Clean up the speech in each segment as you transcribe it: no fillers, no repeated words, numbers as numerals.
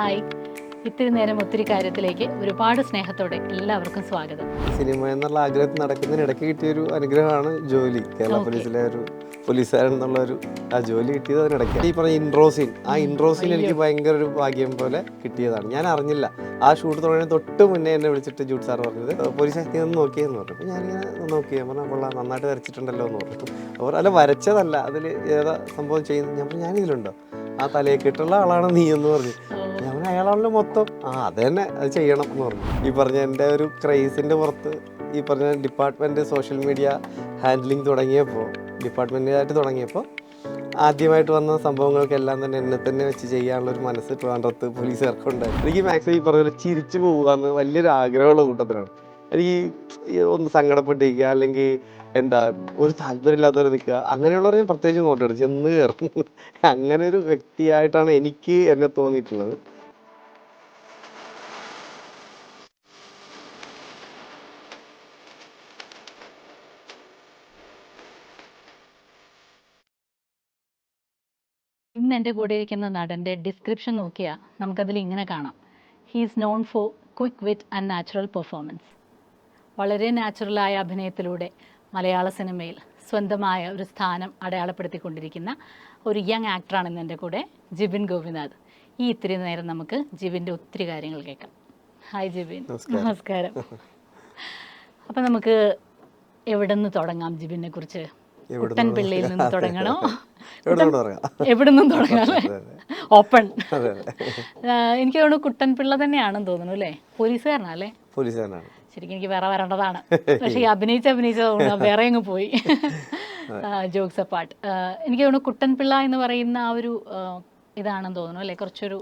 Hi, ഇത്തിരി നേരം ഒത്തിരി കാര്യത്തിലേക്ക് ഒരുപാട് സ്നേഹത്തോടെ എല്ലാവർക്കും സ്വാഗതം. സിനിമ എന്നുള്ള ആഗ്രഹത്തിൽ നടക്കുന്നതിനിടയ്ക്ക് കിട്ടിയൊരു അനുഗ്രഹമാണ് ജോലി. കേരള പോലീസിലെ ഒരു പോലീസുകാരൻ എന്നുള്ള ആ ജോലി കിട്ടിയത് അതിനിടയ്ക്ക്. ഈ പറഞ്ഞ ഇൻട്രോസീൻ, ആ ഇൻട്രോസീൻ എനിക്ക് ഭയങ്കര ഒരു ഭാഗ്യം പോലെ കിട്ടിയതാണ്. ഞാൻ അറിഞ്ഞില്ല. ആ ഷൂട്ട് തുടങ്ങിയ തൊട്ട് മുന്നേ എന്നെ വിളിച്ചിട്ട് ജൂഡ് സാർ പറഞ്ഞത് പോലീസ് നീ ഒന്ന് നോക്കിയെന്ന് പറഞ്ഞു. അപ്പോൾ ഞാനിങ്ങനെ നോക്കിയാൽ പറഞ്ഞാൽ കൊള്ളാം, നന്നായിട്ട് വരച്ചിട്ടുണ്ടല്ലോ എന്ന് പറഞ്ഞു. അവർ അല്ല വരച്ചതല്ല, അതിൽ ഏതാ സംഭവം ചെയ്യുന്നത്. ഞാൻ പറഞ്ഞു ഞാനിതിലുണ്ടോ, ആ തലയെക്കിട്ടുള്ള ആളാണ് നീ എന്ന് പറഞ്ഞു. ഞാൻ അയാളാണല്ലോ മൊത്തം, അത് തന്നെ, അത് ചെയ്യണം എന്ന് പറഞ്ഞു. ഈ പറഞ്ഞ എൻ്റെ ഒരു ക്രൈസിൻ്റെ പുറത്ത് ഈ പറഞ്ഞ ഡിപ്പാർട്ട്മെൻറ്റ് സോഷ്യൽ മീഡിയ ഹാൻഡ്ലിങ് ഡിപ്പാർട്ട്മെൻറ്റായിട്ട് തുടങ്ങിയപ്പോൾ ആദ്യമായിട്ട് വന്ന സംഭവങ്ങൾക്കെല്ലാം തന്നെ എന്നെ തന്നെ വെച്ച് ചെയ്യാനുള്ള ഒരു മനസ്സ് ട്രിവാൻഡ്രത്ത് പോലീസുകാർക്കുണ്ടായി. എനിക്ക് മാക്സിമം ഈ പറഞ്ഞ ചിരിച്ചു പോകാമെന്ന് വലിയൊരു ആഗ്രഹമുള്ള കൂട്ടത്തിലാണ്. എനിക്ക് ഒന്ന് സങ്കടപ്പെട്ടിരിക്കുക, അല്ലെങ്കിൽ എന്താ ഒരു താല്പര്യമില്ലാത്തവരെ നിൽക്കുക, അങ്ങനെയുള്ളവരെ ഞാൻ പ്രത്യേകിച്ച് നോട്ടിട്ട് ചെന്ന് കയറും. അങ്ങനെ ഒരു വ്യക്തിയായിട്ടാണ് എനിക്ക് എന്നെ തോന്നിയിട്ടുള്ളത്. ഇന്ന് എൻ്റെ കൂടെ ഇരിക്കുന്ന നടൻ്റെ ഡിസ്ക്രിപ്ഷൻ നോക്കിയാൽ നമുക്കതിൽ ഇങ്ങനെ കാണാം: he's known for quick wit and natural performance. വളരെ നാച്ചുറലായ അഭിനയത്തിലൂടെ മലയാള സിനിമയിൽ സ്വന്തമായ ഒരു സ്ഥാനം അടയാളപ്പെടുത്തിക്കൊണ്ടിരിക്കുന്ന ഒരു യങ് ആക്ടറാണ് ഇന്ന് എൻ്റെ കൂടെ, ജിബിൻ ഗോപിനാഥ്. ഈ ഇത്തിരി നേരം നമുക്ക് ജിബിൻ്റെ ഒത്തിരി കാര്യങ്ങൾ കേൾക്കാം. ഹായ് ജിബിൻ. നമസ്കാരം. അപ്പം നമുക്ക് എവിടെ നിന്ന് തുടങ്ങാം ജിബിനെ കുറിച്ച്? കുട്ടൻപിള്ളയിൽ നിന്ന് തുടങ്ങണോ? എവിടെ നിന്നും തുടങ്ങാം, ഓപ്പൺ. എനിക്ക് തോന്നുന്നു കുട്ടൻപിള്ള തന്നെയാണെന്ന് തോന്നുന്നു അല്ലേ? പോലീസുകാരനല്ലേ? പോലീസുകാരനാണ്. ശരിക്കും എനിക്ക് വേറെ വരേണ്ടതാണ്, പക്ഷേ ഈ അഭിനയിച്ച വേറെ അങ്ങ് പോയി. ജോക്സ് അപ്പാർട്ട്, എനിക്ക് തോന്നുന്നു കുട്ടൻപിള്ള എന്ന് പറയുന്ന ആ ഒരു ഇതാണെന്ന് തോന്നുന്നു അല്ലേ? കുറച്ചൊരു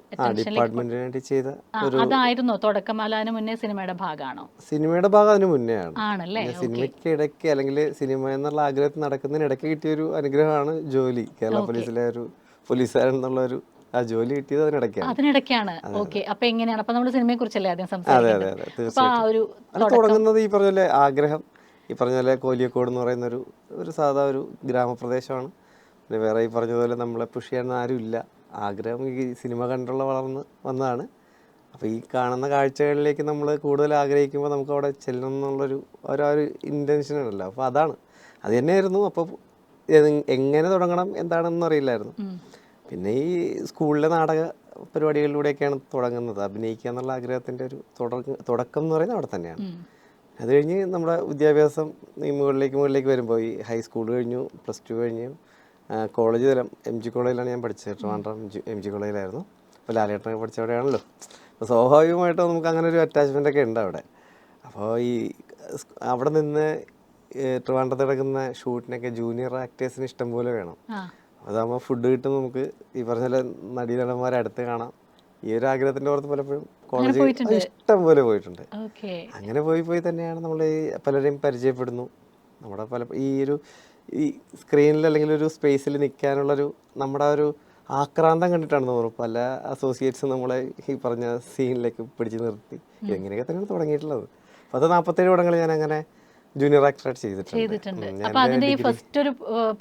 അതായിരുന്നോ തുടക്കമാലാന് മുന്നേ സിനിമയുടെ ഭാഗമാണോ? സിനിമയുടെ ഭാഗം അതിന് മുന്നേ ആണല്ലേ? സിനിമയ്ക്ക് ഇടയ്ക്ക്, അല്ലെങ്കിൽ സിനിമ എന്നുള്ള ആഗ്രഹത്തിൽ നടക്കുന്നതിനിടയ്ക്ക് കിട്ടിയൊരു അനുഗ്രഹമാണ് ജോലി. കേരള പോലീസിലെ ഒരു പോലീസുകാരൻ എന്നുള്ള ആ ജോലി കിട്ടിയത് അതിനിടയ്ക്കാണ്. ഓക്കെ, അപ്പൊ എങ്ങനെയാണ്? അപ്പൊ നമ്മൾ സിനിമയെ കുറിച്ചല്ലേ ആദ്യം സംസാരിക്കുന്നത്? തുടങ്ങുന്നത് ഈ പറഞ്ഞ പോലെ ആഗ്രഹം, ഈ പറഞ്ഞ പോലെ കോലിയക്കോട് എന്ന് പറയുന്ന ഒരു സാധാ ഒരു ഗ്രാമപ്രദേശമാണ്. പിന്നെ വേറെ ഈ പറഞ്ഞതുപോലെ നമ്മളെ പുഷ് ചെയ്യാൻ ആരും ഇല്ല. ആഗ്രഹം ഈ സിനിമ കണ്ടുള്ള വളർന്ന് വന്നതാണ്. അപ്പോൾ ഈ കാണുന്ന കാഴ്ചകളിലേക്ക് നമ്മൾ കൂടുതൽ ആഗ്രഹിക്കുമ്പോൾ നമുക്ക് അവിടെ ചെല്ലണം എന്നുള്ളൊരു ഒരു ഇൻറ്റൻഷനുണ്ടല്ലോ. അപ്പോൾ അത് തന്നെയായിരുന്നു. അപ്പോൾ എങ്ങനെ തുടങ്ങണം എന്താണെന്നൊന്നും അറിയില്ലായിരുന്നു. പിന്നെ ഈ സ്കൂളിലെ നാടക പരിപാടികളിലൂടെയൊക്കെയാണ് തുടങ്ങുന്നത്. അഭിനയിക്കുക എന്നുള്ള ആഗ്രഹത്തിൻ്റെ ഒരു തുടക്കം എന്ന് പറയുന്നത് അവിടെ തന്നെയാണ്. അത് കഴിഞ്ഞ് നമ്മുടെ വിദ്യാഭ്യാസം ഈ മുകളിലേക്ക് വരുമ്പോൾ ഈ ഹൈസ്കൂൾ കഴിഞ്ഞു, +2 കഴിഞ്ഞു, കോളേജ് തലം MG കോളേജിലാണ് ഞാൻ പഠിച്ചത്. ട്രിവാൻഡ്രം MG കോളേജിലായിരുന്നു. അപ്പോൾ ലാലേട്ടനൊക്കെ പഠിച്ചവിടെയാണല്ലോ. അപ്പോൾ സ്വാഭാവികമായിട്ടും നമുക്ക് അങ്ങനെ ഒരു അറ്റാച്ച്മെൻ്റ് ഒക്കെ ഉണ്ട് അവിടെ. അപ്പോൾ ഈ അവിടെ നിന്ന് ട്രിവാൻഡ്രത്ത് നടക്കുന്ന ഷൂട്ടിനൊക്കെ ജൂനിയർ ആക്ടേഴ്സിന് ഇഷ്ടം പോലെ വേണം. അതാകുമ്പോൾ ഫുഡ് കിട്ടും, നമുക്ക് ഈ പറഞ്ഞ പോലെ നടീനടന്മാരെ അടുത്ത് കാണാം. ഈ ഒരു ആഗ്രഹത്തിൻ്റെ പുറത്ത് പലപ്പോഴും കോളേജ് ഇഷ്ടം പോലെ പോയിട്ടുണ്ട്. അങ്ങനെ പോയി തന്നെയാണ് നമ്മൾ ഈ പലരെയും പരിചയപ്പെടുന്നു. നമ്മുടെ ഈ സ്ക്രീനിൽ അല്ലെങ്കിൽ ഒരു സ്പേസിൽ നിൽക്കാനുള്ളൊരു നമ്മുടെ ഒരു ആക്രാന്തം കണ്ടിട്ടാണ് തോന്നുന്നു പല അസോസിയേറ്റ്സും നമ്മളെ ഈ പറഞ്ഞ സീനിലേക്ക് പിടിച്ച് നിർത്തി. ഇങ്ങനെയൊക്കെ തന്നെയാണ് തുടങ്ങിയിട്ടുള്ളത്. 47 പടങ്ങൾ ഞാൻ അങ്ങനെ ജൂനിയർ ആക്ടറായിട്ട് ചെയ്തിട്ടുണ്ട്. അപ്പൊ അതിന്റെ ഈ ഫസ്റ്റ് ഒരു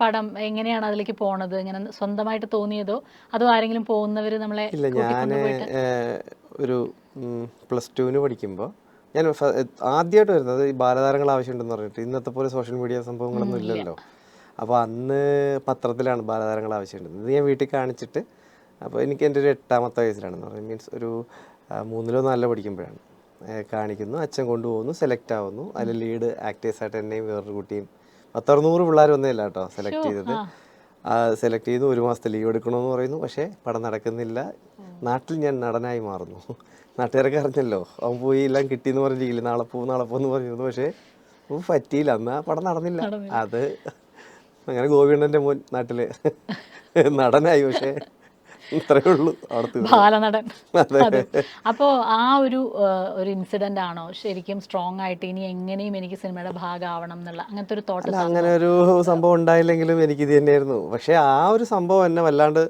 പടം എങ്ങനെയാണ് അതിലേക്ക് പോണത്? ഇങ്ങനെ സ്വന്തമായിട്ട് തോന്നിയതോ അതോ ആരെങ്കിലും പോകുന്നവര് നമ്മളെ? ഇല്ല, ഞാൻ ഒരു +2 പഠിക്കുമ്പോൾ ഞാൻ ആദ്യമായിട്ട് വരുന്നത് ഈ ബാലതാരങ്ങൾ ആവശ്യമുണ്ടെന്ന് പറഞ്ഞിട്ട്. ഇന്നത്തെ പോലെ സോഷ്യൽ മീഡിയ സംഭവങ്ങളൊന്നും ഇല്ലല്ലോ. അപ്പോൾ അന്ന് പത്രത്തിലാണ് ബാലതാരങ്ങൾ ആവശ്യമുള്ളത്. ഇത് ഞാൻ വീട്ടിൽ കാണിച്ചിട്ട്, അപ്പോൾ എനിക്ക് എൻ്റെ ഒരു 8ാമത്തെ വയസ്സിലാണെന്ന് പറയുന്നത്, മീൻസ് ഒരു 3-ോ 4-ലോ പഠിക്കുമ്പോഴാണ് കാണിക്കുന്നു. അച്ഛൻ കൊണ്ടുപോകുന്നു, സെലക്ട് ആവുന്നു. അതിൽ ലീഡ് ആക്ടേഴ്സായിട്ട് എന്നെയും വേറൊരു കുട്ടിയും 100-200 പിള്ളേർ വന്നതല്ല കേട്ടോ സെലക്ട് ചെയ്തത്. സെലക്ട് ചെയ്തു. 1 മാസത്തെ ലീവ് എടുക്കണമെന്ന് പറയുന്നു. പക്ഷേ പടം നടക്കുന്നില്ല. നാട്ടിൽ ഞാൻ നടനായി മാറുന്നു. നാട്ടുകാരൊക്കെ അറിഞ്ഞല്ലോ, അവൻ പോയി എല്ലാം കിട്ടിയെന്ന് പറഞ്ഞിരിക്കില്ല, നാളെ പോകുമെന്ന് പറഞ്ഞിരുന്നു. പക്ഷേ പറ്റിയില്ല, അന്ന് ആ പടം നടന്നില്ല. അത് അങ്ങനെ ഗോപിയണ്ണൻ്റെ മോൻ നാട്ടിൽ നടനായി. പക്ഷേ ഇത്രയേ ഉള്ളൂ അവിടുത്തെ ബാലനടൻ. അപ്പോ ആ ഒരു ഇൻസിഡന്റ് ആണോ ശരിക്കും സ്ട്രോങ് ആയിട്ട് ഇനി എങ്ങനെയും എനിക്ക് സിനിമയുടെ ഭാഗമാവണം എന്നുള്ള അങ്ങനത്തെ ഒരു തോട്ട്? അങ്ങനെ ഒരു സംഭവം ഉണ്ടായില്ലെങ്കിലും എനിക്കിത് തന്നെയായിരുന്നു. പക്ഷേ ആ ഒരു സംഭവം എന്നെ വല്ലാണ്ട്,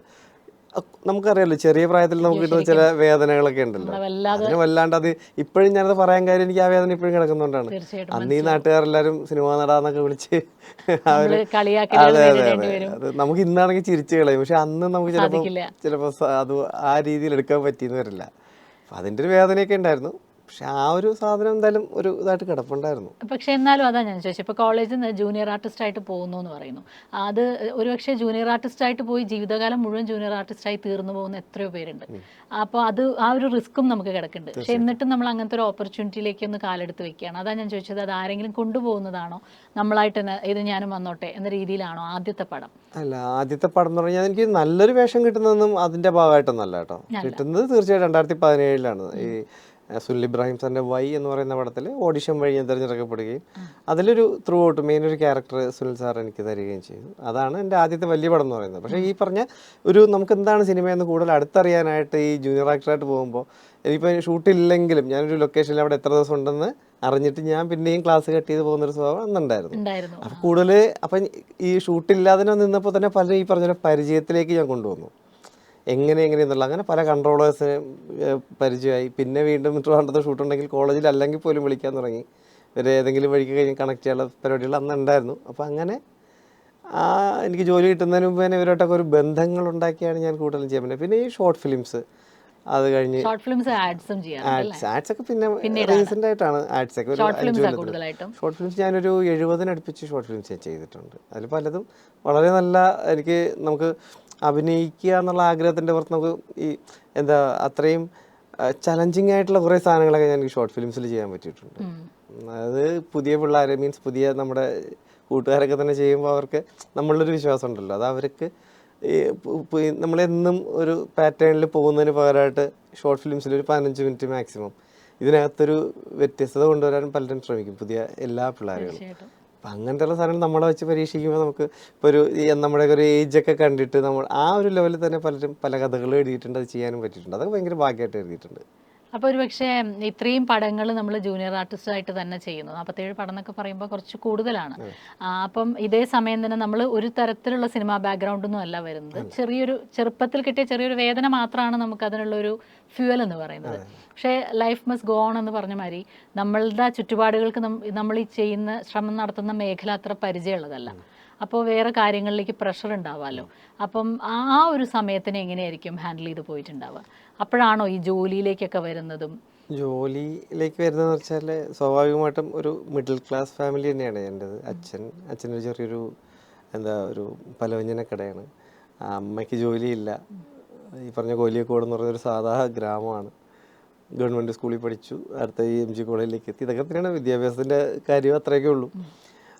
നമുക്കറിയാലോ ചെറിയ പ്രായത്തിൽ നമുക്ക് കിട്ടുന്ന ചില വേദനകളൊക്കെ ഉണ്ടല്ലോ, അതിന് വല്ലാണ്ട് അത് ഇപ്പോഴും ഞാനത് പറയാൻ കാര്യം എനിക്ക് ആ വേദന ഇപ്പോഴും കിടക്കുന്നുകൊണ്ടാണ്. അന്ന് ഈ നാട്ടുകാരെല്ലാവരും സിനിമാ നടാന്നൊക്കെ വിളിച്ച് അതെ അത് നമുക്ക് ഇന്നാണെങ്കിൽ ചിരിച്ചു കളയും. പക്ഷെ അന്ന് നമുക്ക് ചിലപ്പോൾ അത് ആ രീതിയിൽ എടുക്കാൻ പറ്റിയെന്ന് വരില്ല. അപ്പം അതിൻ്റെ ഒരു വേദനയൊക്കെ ഉണ്ടായിരുന്നു. പക്ഷെ ആ ഒരു സാധനം എന്തായാലും ഒരു ഇതായിട്ട് കിടപ്പുണ്ടായിരുന്നു. പക്ഷേ എന്നാലും അതാ ഞാൻ ചോദിച്ചത്, ഇപ്പോൾ കോളേജിൽ നിന്ന് ജൂനിയർ ആർട്ടിസ്റ്റായിട്ട് പോകുന്നു എന്ന് പറയുന്നു. അത് ഒരുപക്ഷെ ജൂനിയർ ആർട്ടിസ്റ്റായിട്ട് പോയി ജീവിതകാലം മുഴുവൻ ജൂനിയർ ആർട്ടിസ്റ്റായി തീർന്നു പോകുന്ന എത്രയോ പേരുണ്ട്. അപ്പോൾ അത് ആ ഒരു റിസ്ക്കും നമുക്ക് കിടക്കുന്നുണ്ട്. പക്ഷെ എന്നിട്ടും നമ്മൾ അങ്ങനത്തെ ഒരു ഓപ്പർച്യൂണിറ്റിയിലേക്ക് ഒന്ന് കാലെടുത്ത് വെക്കുകയാണ്. അതാ ഞാൻ ചോദിച്ചത്, അത് ആരെങ്കിലും കൊണ്ടുപോകുന്നതാണോ, നമ്മളായിട്ട് തന്നെ ഇത് ഞാനും വന്നോട്ടെ എന്ന രീതിയിലാണോ ആദ്യത്തെ പടം? അല്ല, ആദ്യത്തെ പടം എന്ന് പറഞ്ഞാൽ എനിക്ക് നല്ലൊരു വേഷം കിട്ടുന്നതൊന്നും അതിൻ്റെ ഭാഗമായിട്ടൊന്നല്ല കേട്ടോ. കിട്ടുന്നത് തീർച്ചയായിട്ടും 2017 ഈ സുനിൽ ഇബ്രാഹിം സാറിൻ്റെ വൈ എന്ന് പറയുന്ന പടത്തിൽ ഓഡിഷൻ വഴി ഞാൻ തിരഞ്ഞെടുക്കപ്പെടുകയും അതിലൊരു ത്രൂ ഔട്ട് മെയിൻ ഒരു ക്യാരക്ടർ സുനിൽ സാർ എനിക്ക് തരികയും ചെയ്തു. അതാണ് എൻ്റെ ആദ്യത്തെ വലിയ പടം എന്ന് പറയുന്നത്. പക്ഷേ ഈ പറഞ്ഞ ഒരു നമുക്ക് എന്താണ് സിനിമയെന്ന് കൂടുതൽ അടുത്തറിയാനായിട്ട് ഈ ജൂനിയർ ആക്ടറായിട്ട് പോകുമ്പോൾ എനിക്കിപ്പോൾ ഷൂട്ടില്ലെങ്കിലും ഞാനൊരു ലൊക്കേഷനിൽ അവിടെ എത്ര ദിവസം ഉണ്ടെന്ന് അറിഞ്ഞിട്ട് ഞാൻ പിന്നെയും ക്ലാസ് കട്ട് ചെയ്ത് പോകുന്നൊരു സ്വഭാവം അന്നുണ്ടായിരുന്നു. അപ്പോൾ കൂടുതൽ അപ്പം ഈ ഷൂട്ടില്ലാതെ നിന്നപ്പോൾ തന്നെ പലരും ഈ പറഞ്ഞ പരിചയത്തിലേക്ക് ഞാൻ കൊണ്ടുവന്നു. എങ്ങനെയെന്നുള്ള അങ്ങനെ പല കൺട്രോളേഴ്സിനെ പരിചയമായി. പിന്നെ വീണ്ടും ട്രിവാൻഡ്രത്ത് ഷൂട്ടുണ്ടെങ്കിൽ കോളേജിൽ അല്ലെങ്കിൽ പോലും വിളിക്കാൻ തുടങ്ങി. ഇവരെ ഏതെങ്കിലും വഴിക്ക് കഴിഞ്ഞ് കണക്ട് ചെയ്യാനുള്ള പരിപാടികൾ അന്ന് ഉണ്ടായിരുന്നു. അപ്പോൾ അങ്ങനെ എനിക്ക് ജോലി കിട്ടുന്നതിന് മുമ്പ് തന്നെ ഇവരോട്ടൊക്കെ ഒരു ബന്ധങ്ങൾ ഉണ്ടാക്കിയാണ് ഞാൻ കൂടുതലും ചെയ്യാൻ പറ്റുന്നത്. പിന്നെ ഈ ഷോർട്ട് ഫിലിംസ്, അത് കഴിഞ്ഞ് ആഡ്സ് ഒക്കെ പിന്നെ റീസെന്റ് ആയിട്ടാണ് ആഡ്സ് ഒക്കെ. ഷോർട്ട് ഫിലിംസ് ഞാനൊരു 70-അടുപ്പിച്ച് ഷോർട്ട് ഫിലിംസ് ഞാൻ ചെയ്തിട്ടുണ്ട്. അതിൽ പലതും വളരെ നല്ല, എനിക്ക് നമുക്ക് അഭിനയിക്കുക എന്നുള്ള ആഗ്രഹത്തിൻ്റെ പുറത്ത് നമുക്ക് ഈ എന്താ അത്രയും ചലഞ്ചിങ് ആയിട്ടുള്ള കുറേ സാധനങ്ങളൊക്കെ ഞാൻ ഷോർട്ട് ഫിലിംസിൽ ചെയ്യാൻ പറ്റിയിട്ടുണ്ട്. അത് പുതിയ പിള്ളേർ മീൻസ് പുതിയ നമ്മുടെ കൂട്ടുകാരൊക്കെ തന്നെ ചെയ്യുമ്പോൾ അവർക്ക് നമ്മളുടെ വിശ്വാസം ഉണ്ടല്ലോ, അത് അവർക്ക് നമ്മളെന്നും ഒരു പാറ്റേണിൽ പോകുന്നതിന് പകരമായിട്ട് ഷോർട്ട് ഫിലിംസിൽ ഒരു 15 മിനിറ്റ് മാക്സിമം ഇതിനകത്തൊരു വ്യത്യസ്തത കൊണ്ടുവരാൻ പലരും ശ്രമിക്കും, പുതിയ എല്ലാ പിള്ളേരുകളും. അപ്പം അങ്ങനത്തെയുള്ള സാധനങ്ങൾ നമ്മളെ വെച്ച് പരീക്ഷിക്കുമ്പോൾ നമുക്ക് ഇപ്പോൾ ഒരു നമ്മുടെ ഒരു ഏജൊക്കെ കണ്ടിട്ട് നമ്മൾ ആ ഒരു ലെവലിൽ തന്നെ പലരും പല കഥകളും എഴുതിയിട്ടുണ്ട്, അത് ചെയ്യാനും പറ്റിയിട്ടുണ്ട്. അതൊക്കെ ഭയങ്കര ഭാഗ്യമായിട്ട് എഴുതിയിട്ടുണ്ട്. അപ്പോൾ ഒരു പക്ഷേ ഇത്രയും പടങ്ങൾ നമ്മൾ ജൂനിയർ ആർട്ടിസ്റ്റായിട്ട് തന്നെ ചെയ്യുന്നു. 47 പടം എന്നൊക്കെ പറയുമ്പോൾ കുറച്ച് കൂടുതലാണ്. അപ്പം ഇതേ സമയം തന്നെ നമ്മൾ ഒരു തരത്തിലുള്ള സിനിമാ ബാക്ക്ഗ്രൗണ്ടൊന്നും അല്ല വരുന്നത്. ചെറുപ്പത്തിൽ കിട്ടിയ ചെറിയൊരു വേദന മാത്രമാണ് നമുക്ക് അതിനുള്ളൊരു ഫ്യൂവൽ എന്ന് പറയുന്നത്. പക്ഷേ ലൈഫ് മസ്റ്റ് ഗോ ഓൺ എന്ന് പറഞ്ഞ മാതിരി നമ്മളുടെ ചുറ്റുപാടുകൾക്ക് നമ്മൾ ഈ ചെയ്യുന്ന ശ്രമം നടത്തുന്ന മേഖല അത്ര പരിചയമുള്ളതല്ല. അപ്പോൾ വേറെ കാര്യങ്ങളിലേക്ക് പ്രഷർ ഉണ്ടാവാമല്ലോ. അപ്പം ആ ഒരു സമയത്തിന് എങ്ങനെയായിരിക്കും ഹാൻഡിൽ ചെയ്ത് പോയിട്ടുണ്ടാവുക? അപ്പോഴാണോ ഈ ജോലിയിലേക്കൊക്കെ വരുന്നതും? ജോലിയിലേക്ക് വരുന്നതെന്ന് വെച്ചാൽ സ്വാഭാവികമായിട്ടും ഒരു മിഡിൽ ക്ലാസ് ഫാമിലി തന്നെയാണ് എൻ്റെത്. അച്ഛനൊരു ചെറിയൊരു ഒരു പലവ്യഞ്ജന കടയാണ്. അമ്മയ്ക്ക് ജോലിയില്ല. ഈ പറഞ്ഞ കോലിയക്കോട് എന്ന് പറയുന്നൊരു സാധാ ഗ്രാമമാണ്. ഗവൺമെൻറ് സ്കൂളിൽ പഠിച്ചു, അടുത്ത ഈ MG കോളേജിലേക്ക് എത്തി. ഇതൊക്കെ തന്നെയാണ് വിദ്യാഭ്യാസത്തിൻ്റെ കാര്യം, അത്രയൊക്കെ ഉള്ളൂ.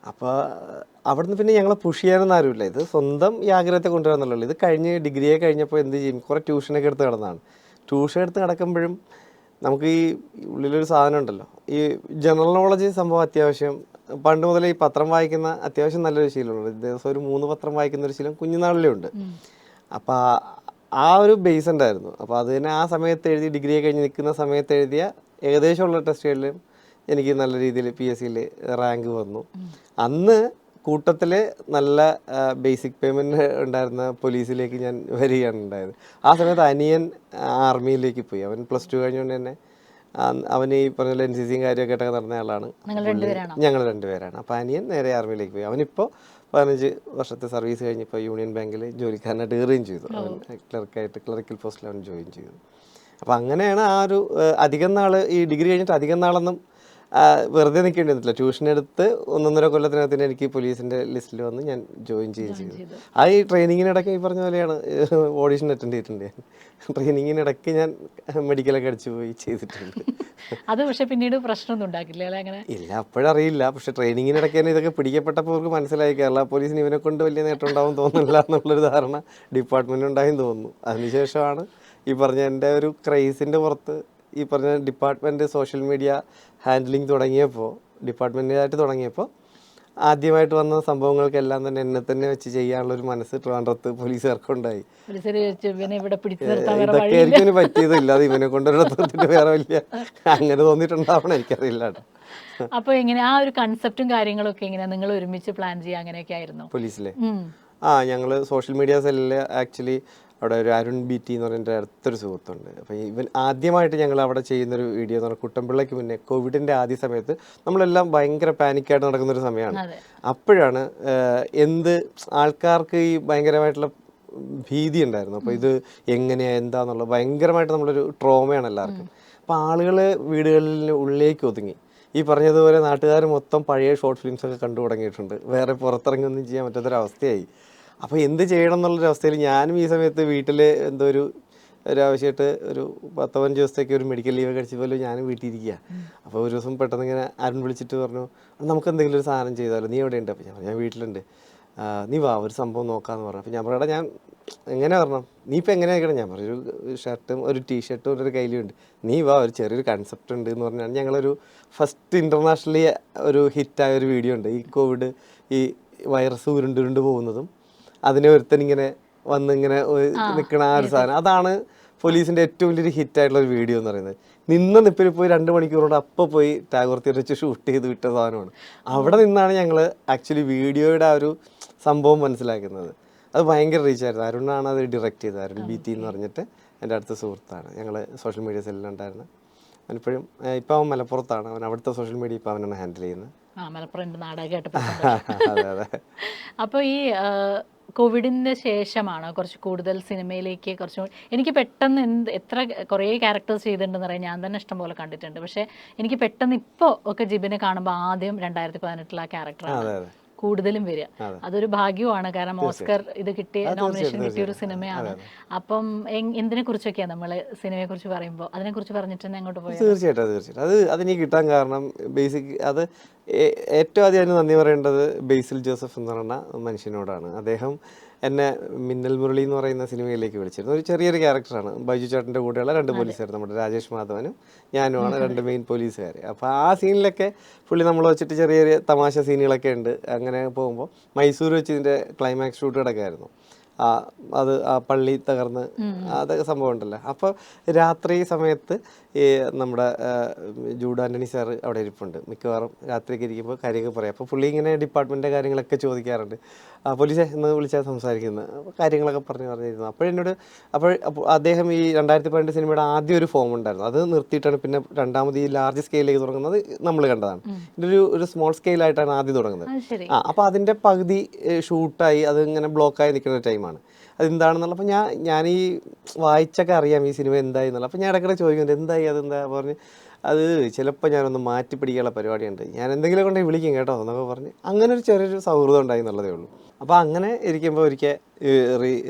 അപ്പോൾ അവിടുന്ന് പിന്നെ ഞങ്ങളെ പുഷ് ചെയ്യാനൊന്നും ആരുമില്ല. ഇത് സ്വന്തം ഈ ആഗ്രഹത്തെ കൊണ്ടുവരാന്നുള്ളൂ. ഇത് കഴിഞ്ഞ് ഡിഗ്രിയെ കഴിഞ്ഞപ്പോൾ എന്ത് ചെയ്യും, കുറേ ട്യൂഷനൊക്കെ എടുത്ത് കിടന്നതാണ്. ട്യൂഷൻ എടുത്ത് കിടക്കുമ്പോഴും നമുക്ക് ഈ ഉള്ളിലൊരു സാധനം ഉണ്ടല്ലോ, ഈ ജനറൽ നോളജ് സംഭവം അത്യാവശ്യം പണ്ട് മുതലേ ഈ പത്രം വായിക്കുന്ന അത്യാവശ്യം നല്ലൊരു ശീലമുണ്ട്. ദിവസം ഒരു 3 പത്രം വായിക്കുന്ന ഒരു ശീലം കുഞ്ഞുനാളിലേ ഉണ്ട്. അപ്പോൾ ആ ഒരു ബേസ് ഉണ്ടായിരുന്നു. അപ്പോൾ അത് തന്നെ ആ സമയത്ത് എഴുതി, ഡിഗ്രിയെ കഴിഞ്ഞ് നിൽക്കുന്ന സമയത്ത് എഴുതിയ ഏകദേശമുള്ള ടെസ്റ്റുകളിലും എനിക്ക് നല്ല രീതിയിൽ PSCയിൽ റാങ്ക് വന്നു. അന്ന് കൂട്ടത്തിൽ നല്ല ബേസിക് പേയ്മെൻറ്റ് ഉണ്ടായിരുന്ന പോലീസിലേക്ക് ഞാൻ വരികയാണ് ഉണ്ടായത്. ആ സമയത്ത് അനിയൻ ആർമിയിലേക്ക് പോയി. അവൻ +2 കഴിഞ്ഞുകൊണ്ട് തന്നെ അവൻ ഈ പറഞ്ഞ NCCയും കാര്യമൊക്കെ ആയിട്ടൊക്കെ നടന്ന ആളാണ്. ഞങ്ങൾ 2 പേരാണ്. അപ്പോൾ അനിയൻ നേരെ ആർമിയിലേക്ക് പോയി. അവനിപ്പോൾ 15 വർഷത്തെ സർവീസ് കഴിഞ്ഞപ്പോൾ യൂണിയൻ ബാങ്കിൽ ജോലിക്കാരനായിട്ട് കയറുകയും ചെയ്തു. അവൻ ക്ലറിക്കൽ പോസ്റ്റിൽ അവൻ ജോയിൻ ചെയ്തു. അപ്പോൾ അങ്ങനെയാണ് ആ ഒരു അധികം നാൾ ഈ ഡിഗ്രി കഴിഞ്ഞിട്ട് അധികം നാളൊന്നും വെറുതെ നിൽക്കേണ്ടി വന്നിട്ടില്ല. ട്യൂഷൻ എടുത്ത് 1.5 കൊല്ലത്തിനകത്തിന് എനിക്ക് പോലീസിൻ്റെ ലിസ്റ്റിൽ വന്ന് ഞാൻ ജോയിൻ ചെയ്യുകയും ചെയ്തു. ആ ഈ ട്രെയിനിങ്ങിനിടയ്ക്ക് ഈ പറഞ്ഞ പോലെയാണ് ഓഡീഷൻ അറ്റൻഡ് ചെയ്തിട്ടുണ്ട്. ട്രെയിനിങ്ങിനിടയ്ക്ക് ഞാൻ മെഡിക്കലൊക്കെ അടിച്ചു പോയി ചെയ്തിട്ടുണ്ട്. അത് പക്ഷേ പിന്നീട് പ്രശ്നമൊന്നും ഉണ്ടാക്കില്ല അങ്ങനെ? ഇല്ല, അപ്പോഴറിയില്ല. പക്ഷേ ട്രെയിനിങ്ങിനിടയ്ക്ക് തന്നെ ഇതൊക്കെ പിടിക്കപ്പെട്ടപ്പോൾ അവർക്ക് മനസ്സിലായി കേരള പോലീസിന് ഇവനെ കൊണ്ട് വലിയ നേട്ടം ഉണ്ടാവും തോന്നുന്നില്ല എന്നുള്ളൊരു ധാരണ ഡിപ്പാർട്ട്മെൻറ്റ് ഉണ്ടായും തോന്നുന്നു. അതിനുശേഷമാണ് ഈ പറഞ്ഞ എൻ്റെ ഒരു ക്രൈസിൻ്റെ പുറത്ത് ഈ പറഞ്ഞ ഡിപ്പാർട്ട്മെൻറ്റ് സോഷ്യൽ മീഡിയ ഹാൻഡ്ലിങ് ഡിപ്പാർട്ട്മെൻറ്റായിട്ട് തുടങ്ങിയപ്പോൾ ആദ്യമായിട്ട് വന്ന സംഭവങ്ങൾക്കെല്ലാം തന്നെ എന്നെ തന്നെ വെച്ച് ചെയ്യാനുള്ളൊരു മനസ്സ് ട്രിവാൻഡ്രത്ത് പോലീസുകാർക്കുണ്ടായി. ഇതൊക്കെ എനിക്കിന് പറ്റിയതില്ല, അത് ഇവനെ കൊണ്ടൊരിടത്ത് വേറെ വലിയ അങ്ങനെ തോന്നിയിട്ടുണ്ടാവണം, എനിക്കറിയില്ല. അപ്പോൾ എങ്ങനെ ആ ഒരു കൺസെപ്റ്റും കാര്യങ്ങളൊക്കെ എങ്ങനെയാണ് നിങ്ങൾ ഒരുമിച്ച് പ്ലാൻ ചെയ്യുക, അങ്ങനെയൊക്കെ ആയിരുന്നു പോലീസിലെ? ഞങ്ങൾ സോഷ്യൽ മീഡിയ സെല്ലിൽ ആക്ച്വലി അവിടെ ഒരു അരുൺ BT എന്ന് പറഞ്ഞ അടുത്തൊരു സുഹൃത്തുണ്ട്. അപ്പോൾ ഇവൻ ആദ്യമായിട്ട് ഞങ്ങൾ അവിടെ ചെയ്യുന്നൊരു വീഡിയോ എന്ന് പറഞ്ഞാൽ കുട്ടമ്പിള്ളയ്ക്ക് മുന്നേ കോവിഡിൻ്റെ ആദ്യ സമയത്ത് നമ്മളെല്ലാം ഭയങ്കര പാനിക്കായിട്ട് നടക്കുന്നൊരു സമയമാണ്. അപ്പോഴാണ് ആൾക്കാർക്ക് ഈ ഭയങ്കരമായിട്ടുള്ള ഭീതി ഉണ്ടായിരുന്നു. അപ്പോൾ ഇത് എങ്ങനെയാ എന്താന്നുള്ളത് ഭയങ്കരമായിട്ട് നമ്മളൊരു ട്രോമയാണ് എല്ലാവർക്കും. അപ്പോൾ ആളുകൾ വീടുകളിൽ ഉള്ളിലേക്ക് ഒതുങ്ങി. ഈ പറഞ്ഞതുപോലെ നാട്ടുകാർ മൊത്തം പഴയ ഷോർട്ട് ഫിലിംസൊക്കെ കണ്ടു തുടങ്ങിയിട്ടുണ്ട്. വേറെ പുറത്തിറങ്ങുകയൊന്നും ചെയ്യാൻ പറ്റാത്തൊരവസ്ഥയായി. അപ്പോൾ എന്ത് ചെയ്യണം എന്നുള്ളൊരവസ്ഥയിൽ ഞാനും ഈ സമയത്ത് വീട്ടിൽ എന്തോ ഒരാവശ്യമായിട്ട് ഒരു 10-15 ദിവസത്തേക്ക് ഒരു മെഡിക്കൽ ലീവ് കഴിച്ച പോലെ ഞാനും വീട്ടിലിരിക്കുക. അപ്പോൾ ഒരു ദിവസം പെട്ടെന്ന് ഇങ്ങനെ അരുൺ വിളിച്ചിട്ട് പറഞ്ഞു, നമുക്ക് എന്തെങ്കിലും ഒരു സാധനം ചെയ്താലോ, നീ എവിടെയുണ്ട്? അപ്പോൾ ഞാൻ വീട്ടിലുണ്ട്. നീ വാ ഒരു സംഭവം നോക്കാമെന്ന് പറഞ്ഞു. അപ്പോൾ ഞാൻ പറയടാ ഞാൻ എങ്ങനെ പറഞ്ഞു, നീ ഇപ്പം എങ്ങനെ ആയിക്കണം? ഞാൻ പറഞ്ഞു ഒരു ഷർട്ടും ഒരു ടീഷർട്ടും ഒരു കയ്യിലും ഉണ്ട്, നീ വാ ഒരു ചെറിയൊരു കൺസെപ്റ്റ് ഉണ്ട് എന്ന് പറഞ്ഞാൽ ഞങ്ങളൊരു ഫസ്റ്റ് ഇൻ്റർനാഷണലി ഒരു ഹിറ്റായ ഒരു വീഡിയോ ഉണ്ട്. ഈ കോവിഡ് ഈ വൈറസ് ഉരുണ്ടുരുണ്ട് പോകുന്നതും അതിനെ ഒരുത്തനിങ്ങനെ വന്നിങ്ങനെ നിൽക്കണ ആ ഒരു സാധനം, അതാണ് പോലീസിൻ്റെ ഏറ്റവും വലിയൊരു ഹിറ്റായിട്ടുള്ള ഒരു വീഡിയോ എന്ന് പറയുന്നത്. നിപ്പിൽ പോയി 2 മണിക്കൂറോടെ അപ്പോൾ പോയി ടാഗോർ തിയേറ്റർ വെച്ച് ഷൂട്ട് ചെയ്ത് വിട്ട സാധനമാണ്. അവിടെ നിന്നാണ് ഞങ്ങൾ ആക്ച്വലി വീഡിയോയുടെ ആ ഒരു സംഭവം മനസ്സിലാക്കുന്നത്. അത് ഭയങ്കര റീച്ചായിരുന്നു. അരുണാണ് അത് ഡയറക്റ്റ് ചെയ്തത്. അരുൺ BT എന്ന് പറഞ്ഞിട്ട് എൻ്റെ അടുത്ത സുഹൃത്താണ്. ഞങ്ങൾ സോഷ്യൽ മീഡിയസിലെല്ലാം ഉണ്ടായിരുന്നു. അവനിപ്പോഴും ഇപ്പം അവൻ മലപ്പുറത്താണ്. അവൻ അവിടുത്തെ സോഷ്യൽ മീഡിയ ഇപ്പോൾ അവനാണ് ഹാൻഡിൽ ചെയ്യുന്നത്. മലപ്പുറം നാടകമായിട്ട്. അതെ അതെ. അപ്പോൾ ഈ കോവിഡിൻ്റെ ശേഷമാണ് കുറച്ച് കൂടുതൽ സിനിമയിലേക്ക് എനിക്ക് പെട്ടെന്ന് എത്ര കുറേ ക്യാരക്ടേഴ്സ് ചെയ്തിട്ടുണ്ടെന്ന് പറയാം, ഞാൻ തന്നെ ഇഷ്ടം പോലെ കണ്ടിട്ടുണ്ട്. പക്ഷേ എനിക്ക് പെട്ടെന്ന് ഇപ്പോൾ ഒക്കെ ജിബിനെ കാണുമ്പോൾ ആദ്യം 2018 ആ ക്യാരക്ടറാണ് കൂടുതലും വരിക. അതൊരു ഭാഗ്യമാണ്, കാരണം ഓസ്കർ ഇത് കിട്ടിയ നോമിനേഷൻ കിട്ടിയ ഒരു സിനിമയാണ്. അപ്പം എന്തിനെ കുറിച്ചൊക്കെയാണ് നമ്മൾ സിനിമയെ കുറിച്ച് പറയുമ്പോൾ അതിനെക്കുറിച്ച് പറഞ്ഞിട്ട് തന്നെ അങ്ങോട്ട് പോയത്? തീർച്ചയായിട്ടും അതെനിക്ക് കിട്ടാൻ കാരണം ബേസിക് അത് ഏറ്റവും ആദ്യം നന്ദി പറയേണ്ടത് ബേസിൽ ജോസഫ് എന്ന് പറയുന്ന മനുഷ്യനോടാണ്. അദ്ദേഹം എന്നെ മിന്നൽ മുരളി എന്ന് പറയുന്ന സിനിമയിലേക്ക് വിളിച്ചിരുന്നു. ഒരു ചെറിയൊരു ക്യാരക്ടറാണ്. ബൈജു ചേട്ടൻ്റെ കൂടെയുള്ള 2 പോലീസുകാർ, നമ്മുടെ രാജേഷ് മാധവനും ഞാനുമാണ് 2 മെയിൻ പോലീസുകാർ. അപ്പോൾ ആ സീനിലൊക്കെ പുള്ളി നമ്മൾ വെച്ചിട്ട് ചെറിയ ചെറിയ തമാശ സീനുകളൊക്കെ ഉണ്ട്. അങ്ങനെ പോകുമ്പോൾ മൈസൂർ വെച്ച് ഇതിൻ്റെ ക്ലൈമാക്സ് ഷൂട്ട് കിടക്കായിരുന്നു. അത് ആ പള്ളി തകർന്ന് അതൊക്കെ സംഭവം ഉണ്ടല്ലോ. അപ്പോൾ രാത്രി സമയത്ത് ഈ നമ്മുടെ ജൂഡ് ആൻ്റണി സാറ് അവിടെ ഇരിപ്പുണ്ട്. മിക്കവാറും രാത്രിയൊക്കെ ഇരിക്കുമ്പോൾ കാര്യമൊക്കെ പറയും. അപ്പോൾ പുള്ളി ഇങ്ങനെ ഡിപ്പാർട്ട്മെൻറ്റിൻ്റെ കാര്യങ്ങളൊക്കെ ചോദിക്കാറുണ്ട്. പോലീസെ എന്ന് വിളിച്ചാൽ സംസാരിക്കുന്നത്, അപ്പോൾ കാര്യങ്ങളൊക്കെ പറഞ്ഞിരുന്നു. അപ്പോഴെന്നോട് അപ്പോൾ അദ്ദേഹം ഈ 2018 സിനിമയുടെ ആദ്യം ഒരു ഫോം ഉണ്ടായിരുന്നു, അത് നിർത്തിയിട്ടാണ് പിന്നെ രണ്ടാമത് ഈ ലാർജ് സ്കെയിലേക്ക് തുടങ്ങുന്നത് നമ്മൾ കണ്ടതാണ്. ഇതിൻ്റെ ഒരു സ്മോൾ സ്കെയിലായിട്ടാണ് ആദ്യം തുടങ്ങുന്നത്. അപ്പോൾ അതിൻ്റെ പകുതി ഷൂട്ടായി അത് ഇങ്ങനെ ബ്ലോക്കായി നിൽക്കുന്ന ടൈമാണ്. അതെന്താണെന്നുള്ളപ്പോൾ ഞാൻ ഈ വായിച്ചൊക്കെ അറിയാം ഈ സിനിമ എന്തായി എന്നുള്ള. അപ്പോൾ ഞാൻ ഇടയ്ക്കിടെ ചോദിക്കുന്നുണ്ട് എന്തായി അതെന്താ പറഞ്ഞ്, അത് ചിലപ്പോൾ ഞാനൊന്ന് മാറ്റി പിടിക്കാനുള്ള പരിപാടിയുണ്ട്, ഞാൻ എന്തെങ്കിലും കൊണ്ടേ വിളിക്കും കേട്ടോ എന്നൊക്കെ പറഞ്ഞ് അങ്ങനെ ഒരു ചെറിയൊരു സൗഹൃദം ഉണ്ടായി എന്നുള്ളതേ ഉള്ളൂ. അപ്പോൾ അങ്ങനെ ഇരിക്കുമ്പോൾ ഒരിക്കൽ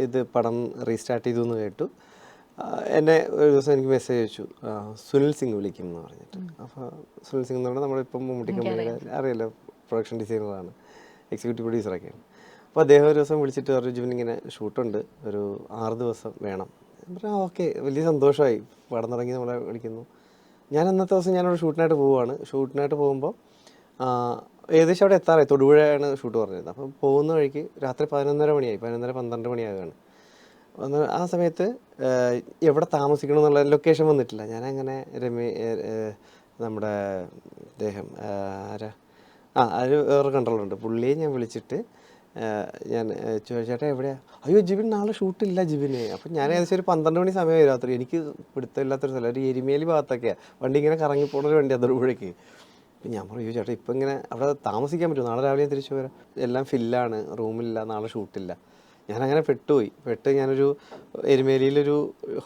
ഇത് പടം റീസ്റ്റാർട്ട് ചെയ്തു എന്ന് കേട്ടു. എന്നെ ഒരു ദിവസം എനിക്ക് മെസ്സേജ് അയച്ചു, സുനിൽ സിംഗ് വിളിക്കും എന്ന് പറഞ്ഞിട്ട്. അപ്പോൾ സുനിൽ സിംഗ് എന്ന് പറഞ്ഞാൽ നമ്മളിപ്പം മമ്മൂട്ടി കമ്പനിയുടെ അറിയാലോ, പ്രൊഡക്ഷൻ ഡിസൈനറാണ്, എക്സിക്യൂട്ടീവ് പ്രൊഡ്യൂസറൊക്കെയാണ്. അപ്പോൾ അദ്ദേഹം ഒരു ദിവസം വിളിച്ചിട്ട് പറഞ്ഞു, ജിബിനിങ്ങനെ ഷൂട്ടുണ്ട്, ഒരു 6 ദിവസം വേണം. ഞാൻ പറഞ്ഞു ഓക്കെ, വലിയ സന്തോഷമായി. പടം തുടങ്ങി നമ്മളെ വിളിക്കുന്നു. ഞാൻ അന്നത്തെ ദിവസം ഞാനവിടെ ഷൂട്ടിനായിട്ട് പോവുകയാണ്. ഷൂട്ടിനായിട്ട് പോകുമ്പോൾ ഏകദേശം അവിടെ എത്താറായി, തൊടുപുഴയാണ് ഷൂട്ട് പറഞ്ഞിരുന്നത്. അപ്പം പോകുന്ന വഴിക്ക് രാത്രി 11:30 മണിയായി, 11:30-12 മണിയാകുകയാണ്. ആ സമയത്ത് എവിടെ താമസിക്കണം എന്നുള്ള ലൊക്കേഷൻ വന്നിട്ടില്ല. ഞാനങ്ങനെ നമ്മുടെ അദ്ദേഹം അത് വേറെ കൺട്രോളുണ്ട്, പുള്ളിയെ ഞാൻ വിളിച്ചിട്ട് ഞാൻ ചോദിച്ചേട്ടാ എവിടെയാണ്? അയ്യോ ജിബിൻ നാളെ ഷൂട്ടില്ല ജിബിന്. അപ്പം ഞാൻ ഏകദേശം ഒരു 12 മണി സമയമായി രാത്രി. എനിക്ക് പിടുത്തമില്ലാത്തൊരു സ്ഥലം, ഒരു എരുമേലി ഭാഗത്തൊക്കെയാണ് വണ്ടി ഇങ്ങനെ കറങ്ങിപ്പോണൊരു വണ്ടി തൊടുപുഴയ്ക്ക്. അപ്പം ഞാൻ പറഞ്ഞു ചേട്ടാ ഇപ്പം ഇങ്ങനെ അവിടെ താമസിക്കാൻ പറ്റുമോ, നാളെ രാവിലെ തിരിച്ചു വരാം, എല്ലാം ഫില്ലാണ്, റൂമില്ല, നാളെ ഷൂട്ടില്ല. ഞാനങ്ങനെ പെട്ട് ഞാനൊരു എരുമേലിയിലൊരു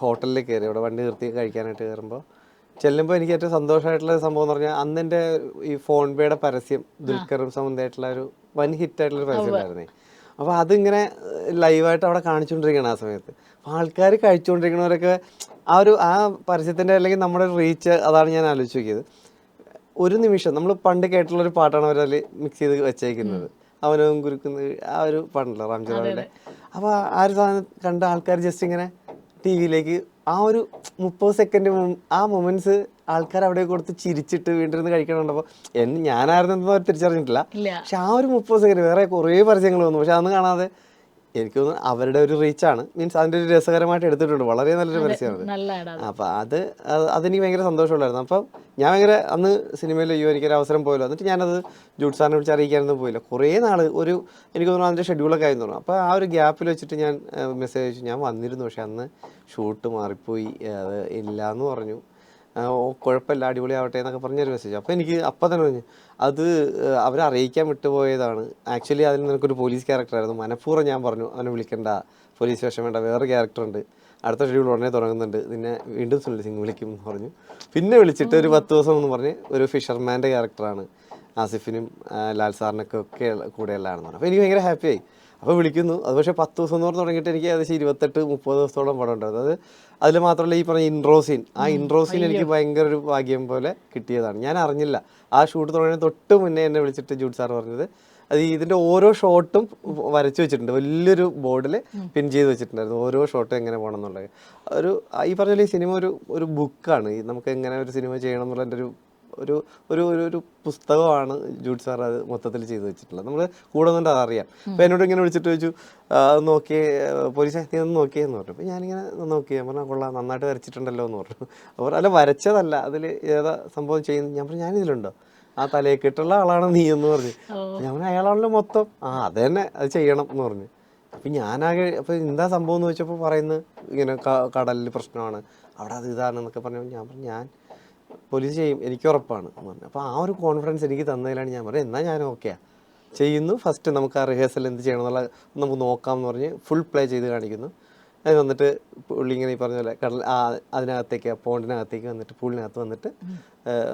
ഹോട്ടലിലേക്ക് കയറി, അവിടെ വണ്ടി നിർത്തി കഴിക്കാനായിട്ട് കയറുമ്പോൾ ചെല്ലുമ്പോൾ എനിക്ക് ഏറ്റവും സന്തോഷമായിട്ടുള്ള സംഭവം എന്ന് പറഞ്ഞാൽ അന്ന് എൻ്റെ ഈ ഫോൺ പേയുടെ പരസ്യം ദുൽഖറും സംബന്ധമായിട്ടുള്ള ഒരു വൻ ഹിറ്റായിട്ടുള്ളൊരു പരസ്യം ഉണ്ടായിരുന്നേ. അപ്പോൾ അതിങ്ങനെ ലൈവായിട്ട് അവിടെ കാണിച്ചുകൊണ്ടിരിക്കുകയാണ് ആ സമയത്ത്. അപ്പോൾ ആൾക്കാർ കഴിച്ചുകൊണ്ടിരിക്കുന്നവരൊക്കെ ആ പരസ്യത്തിൻ്റെ അല്ലെങ്കിൽ നമ്മുടെ റീച്ച്, അതാണ് ഞാൻ ആലോചിച്ച് നോക്കിയത്. ഒരു നിമിഷം നമ്മൾ പണ്ട് കേട്ടുള്ളൊരു പാട്ടാണ് അവരതിൽ മിക്സ് ചെയ്ത് വെച്ചേക്കുന്നത്, അവനവും കുരുക്കുന്നത്, ആ ഒരു പാട്ടുണ്ടല്ലോ റാംചറാവിലെ. അപ്പോൾ ആ ഒരു സാധനം കണ്ട ആൾക്കാർ ജസ്റ്റ് ഇങ്ങനെ ടി വിയിലേക്ക് ആ ഒരു 30 സെക്കൻഡ് ആ മൊമെന്റ്സ് ആൾക്കാർ അവിടെ കൊടുത്ത് ചിരിച്ചിട്ട് വീണ്ടിരുന്ന് കഴിക്കണുണ്ടപ്പോൾ ഞാനായിരുന്നു തിരിച്ചറിഞ്ഞിട്ടില്ല. പക്ഷെ ആ ഒരു 30 സെക്കൻഡ് വേറെ കുറേ പരസ്യങ്ങൾ വന്നു, പക്ഷെ അതൊന്നും കാണാതെ എനിക്ക് തോന്നുന്നു അവരുടെ ഒരു റീച്ചാണ്, മീൻസ് അതിൻ്റെ ഒരു രസകരമായിട്ട് എടുത്തിട്ടുണ്ട്, വളരെ നല്ലൊരു പരസ്യമാണ്. അപ്പം അതെനിക്ക് ഭയങ്കര സന്തോഷമുള്ളായിരുന്നു. അപ്പം ഞാൻ ഭയങ്കര അന്ന് സിനിമയിൽ എനിക്കൊരു അവസരം പോയല്ലോ, എന്നിട്ട് ഞാനത് ജൂഡ് സാറിനെ വിളിച്ച് അറിയിക്കാനൊന്നും പോയില്ല. കുറേ നാൾ എനിക്ക് തോന്നുന്നു അതിൻ്റെ ഷെഡ്യൂളൊക്കെ ആയിരുന്നു തോന്നുന്നു. അപ്പോൾ ആ ഒരു ഗ്യാപ്പിൽ വെച്ചിട്ട് ഞാൻ മെസ്സേജ് അയച്ചു, ഞാൻ വന്നിരുന്നു പക്ഷെ അന്ന് ഷൂട്ട് മാറിപ്പോയി, അത് ഇല്ലയെന്ന് പറഞ്ഞു. കുഴപ്പമില്ല, അടിപൊളി ആവട്ടെ എന്നൊക്കെ പറഞ്ഞൊരു മെസ്സേജ്. അപ്പോൾ എനിക്ക് അപ്പം തന്നെ പറഞ്ഞു അത് അവരറിയിക്കാൻ വിട്ടുപോയതാണ്. ആക്ച്വലി അതിൽ നിനക്കൊരു പോലീസ് ക്യാരക്ടറായിരുന്നു, മനഃപൂർവ്വം ഞാൻ പറഞ്ഞു അവനെ വിളിക്കണ്ട, പോലീസ് സ്റ്റേഷൻ വേണ്ട, വേറെ ക്യാരക്ടറുണ്ട്, അടുത്ത ഷെഡ്യൂൾ ഉടനെ തുടങ്ങുന്നുണ്ട്, നിന്നെ വീണ്ടും സുനിൽ സിംഗ് വിളിക്കും എന്ന് പറഞ്ഞു. പിന്നെ വിളിച്ചിട്ട് ഒരു 10 ദിവസം എന്ന് പറഞ്ഞ് ഒരു ഫിഷർമാൻ്റെ ക്യാരക്ടറാണ്, ആസിഫിനും ലാൽ സാറിനൊക്കെ ഒക്കെ കൂടെയുള്ളതാണെന്ന് പറഞ്ഞു. അപ്പോൾ എനിക്ക് ഭയങ്കര ഹാപ്പിയായി. അപ്പോൾ വിളിക്കുന്നു. അത് പക്ഷേ 10 ദിവസം എന്ന് പറഞ്ഞ് തുടങ്ങിയിട്ട് എനിക്ക് ഏകദേശം 28-30 ദിവസത്തോളം പടം ഉണ്ടായിരുന്നു. അത് അതിൽ മാത്രമല്ല ഈ പറഞ്ഞ ഇൻട്രോ സീൻ, ആ ഇൻട്രോ സീൻ എനിക്ക് ഭയങ്കര ഒരു ഭാഗ്യം പോലെ കിട്ടിയതാണ്. ഞാൻ അറിഞ്ഞില്ല. ആ ഷൂട്ട് തുടങ്ങുന്നതിന് തൊട്ട് മുന്നേ എന്നെ വിളിച്ചിട്ട് ജൂഡ് സാർ പറഞ്ഞത്, അത് ഇതിൻ്റെ ഓരോ ഷോട്ടും വരച്ച് വെച്ചിട്ടുണ്ട്, വലിയൊരു ബോർഡിൽ പിൻ ചെയ്ത് വെച്ചിട്ടുണ്ടായിരുന്നു, ഓരോ ഷോട്ടും എങ്ങനെ പോകണം എന്നുള്ളത്. ഒരു ഈ പറഞ്ഞ ഈ സിനിമ ഒരു ബുക്കാണ്, നമുക്ക് എങ്ങനെ ഒരു സിനിമ ചെയ്യണം എന്നുള്ളതിൻ്റെ ഒരു ഒരു ഒരു പുസ്തകമാണ് ജൂഡ് സാർ അത് മൊത്തത്തിൽ ചെയ്ത് വെച്ചിട്ടുള്ളത്. നമ്മൾ കൂടെ നിന്നിട്ട് അതറിയാം. അപ്പോൾ എന്നോട് ഇങ്ങനെ വിളിച്ചിട്ട് ചോദിച്ചു, നോക്കിയേ പോലീസ് നീ ഒന്ന് നോക്കിയെന്ന് പറഞ്ഞു. അപ്പോൾ ഞാനിങ്ങനെ നോക്കി, ഞാൻ പറഞ്ഞാൽ കൊള്ളാം, നന്നായിട്ട് വരച്ചിട്ടുണ്ടല്ലോ എന്ന് പറഞ്ഞു. അപ്പോൾ അല്ല വരച്ചതല്ല, അതിൽ ഏതാ സംഭവം ചെയ്യുന്നത്. ഞാൻ പറഞ്ഞു ഞാനിതിലുണ്ടോ, ആ തലയെക്കെട്ടുള്ള ആളാണ് നീ എന്ന് പറഞ്ഞു. ഞാൻ പറഞ്ഞു അയാളാണല്ലോ മൊത്തം. അത് തന്നെ, അത് ചെയ്യണം എന്ന് പറഞ്ഞു. അപ്പം ഞാനാകെ അപ്പോൾ എന്താ സംഭവം എന്ന് ചോദിച്ചപ്പോൾ പറയുന്നത് ഇങ്ങനെ കടലിൽ പ്രശ്നമാണ് അവിടെ, അത് ഇതാണെന്നൊക്കെ പറഞ്ഞു. ഞാൻ പറഞ്ഞു ഞാൻ പോലീസ് ചെയ്യും, എനിക്ക് ഉറപ്പാണ് എന്ന് പറഞ്ഞു. അപ്പോൾ ആ ഒരു കോൺഫിഡൻസ് എനിക്ക് തന്നതിലാണ് ഞാൻ പറഞ്ഞത് എന്നാൽ ഞാൻ ഓക്കെയാണ് ചെയ്യുന്നു. ഫസ്റ്റ് നമുക്ക് ആ റിഹേഴ്സൽ എന്ത് ചെയ്യണം എന്നുള്ള നമുക്ക് നോക്കാം എന്ന് പറഞ്ഞ് ഫുൾ പ്ലേ ചെയ്ത് കാണിക്കുന്നു. അത് വന്നിട്ട് പുള്ളി ഇങ്ങനെ ഈ പറഞ്ഞ പോലെ അതിനകത്തേക്ക് പോണ്ടിനകത്തേക്ക് വന്നിട്ട് പൂളിനകത്ത് വന്നിട്ട്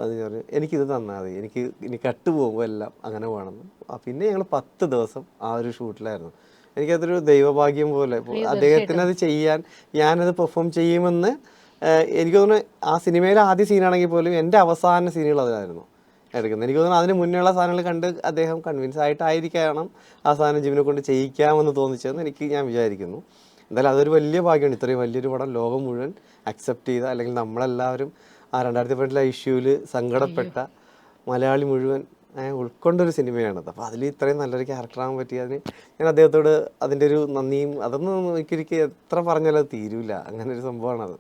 അത് പറഞ്ഞു എനിക്കിത് തന്നാൽ മതി, എനിക്ക് ഇനി കട്ട് പോകുമ്പോൾ എല്ലാം അങ്ങനെ വേണമെന്ന്. പിന്നെ ഞങ്ങൾ 10 ദിവസം ആ ഒരു ഷൂട്ടിലായിരുന്നു. എനിക്കതൊരു ദൈവഭാഗ്യം പോലെ, അദ്ദേഹത്തിന് അത് ചെയ്യാൻ, ഞാനത് പെർഫോം ചെയ്യുമെന്ന് എനിക്ക് തോന്നുന്നു. ആ സിനിമയിലെ ആദ്യ സീനാണെങ്കിൽ പോലും എൻ്റെ അവസാന സീനുകൾ അതിലായിരുന്നു എടുക്കുന്നത്. എനിക്ക് തോന്നുന്നു അതിന് മുന്നേയുള്ള സാധനങ്ങൾ കണ്ട് അദ്ദേഹം കൺവിൻസ് ആയിട്ടായിരിക്കണം ആ സാധനം ജീവനെ കൊണ്ട് ചെയ്യിക്കാമെന്ന് തോന്നിച്ചതെന്ന് ഞാൻ വിചാരിക്കുന്നു. എന്തായാലും അതൊരു വലിയ ഭാഗ്യമാണ്, ഇത്രയും വലിയൊരു പടം ലോകം മുഴുവൻ അക്സെപ്റ്റ് ചെയ്ത, അല്ലെങ്കിൽ നമ്മളെല്ലാവരും ആ 2018 ഇഷ്യൂവിൽ സങ്കടപ്പെട്ട മലയാളി മുഴുവൻ ഉൾക്കൊണ്ടൊരു സിനിമയാണത്. അപ്പോൾ അതിൽ ഇത്രയും നല്ലൊരു ക്യാരക്ടറാകാൻ പറ്റിയതിന് ഞാൻ അദ്ദേഹത്തോട് അതിൻ്റെ ഒരു നന്ദിയും, അതൊന്നും എനിക്ക് എത്ര പറഞ്ഞാലും അത് തീരൂല. അങ്ങനെ ഒരു സംഭവമാണത്.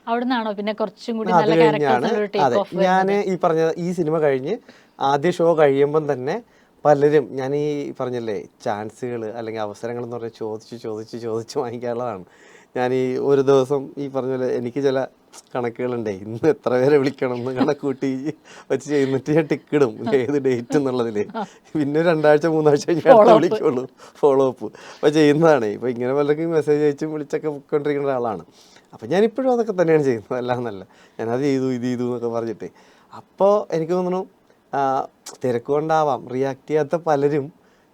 അവിടുന്നാണോ പിന്നെ കുറച്ചും കൂടി അത് നല്ല കഴിഞ്ഞാണ്, അതെ, ഞാൻ ഈ പറഞ്ഞ ഈ സിനിമ കഴിഞ്ഞ് ആദ്യ ഷോ കഴിയുമ്പം തന്നെ പലരും, ഞാൻ ഈ പറഞ്ഞല്ലേ ചാൻസുകൾ അല്ലെങ്കിൽ അവസരങ്ങൾ എന്ന് പറഞ്ഞാൽ ചോദിച്ച് വാങ്ങിക്കാനുള്ളതാണ്. ഞാൻ ഈ ഒരു ദിവസം ഈ പറഞ്ഞ പോലെ എനിക്ക് ചില കണക്കുകളുണ്ടേ, ഇന്ന് എത്ര പേരെ വിളിക്കണം എന്ന് കണക്കൂട്ടി വെച്ച് ചെയ്യുന്നിട്ട് ഞാൻ ടിക്കിടും ഏത് ഡേറ്റ് എന്നുള്ളതിൽ. പിന്നെ 2 ആഴ്ച 3 ആഴ്ച കഴിഞ്ഞ് അടുത്ത വിളിക്കുള്ളൂ, ഫോളോ അപ്പ്. അപ്പോൾ ചെയ്യുന്നതാണ്. ഇപ്പോൾ ഇങ്ങനെ പലർക്കും മെസ്സേജ് അയച്ചും വിളിച്ചൊക്കെ പൊയ്ക്കൊണ്ടിരിക്കുന്ന ഒരാളാണ്. അപ്പം ഞാനിപ്പോഴും അതൊക്കെ തന്നെയാണ് ചെയ്യുന്നത്, എല്ലാം നല്ല ഞാനത് ചെയ്തു ഇത് ചെയ്തു എന്നൊക്കെ പറഞ്ഞിട്ട്. അപ്പോൾ എനിക്ക് തോന്നുന്നു തിരക്ക് കൊണ്ടാവാം റിയാക്ട് ചെയ്യാത്ത പലരും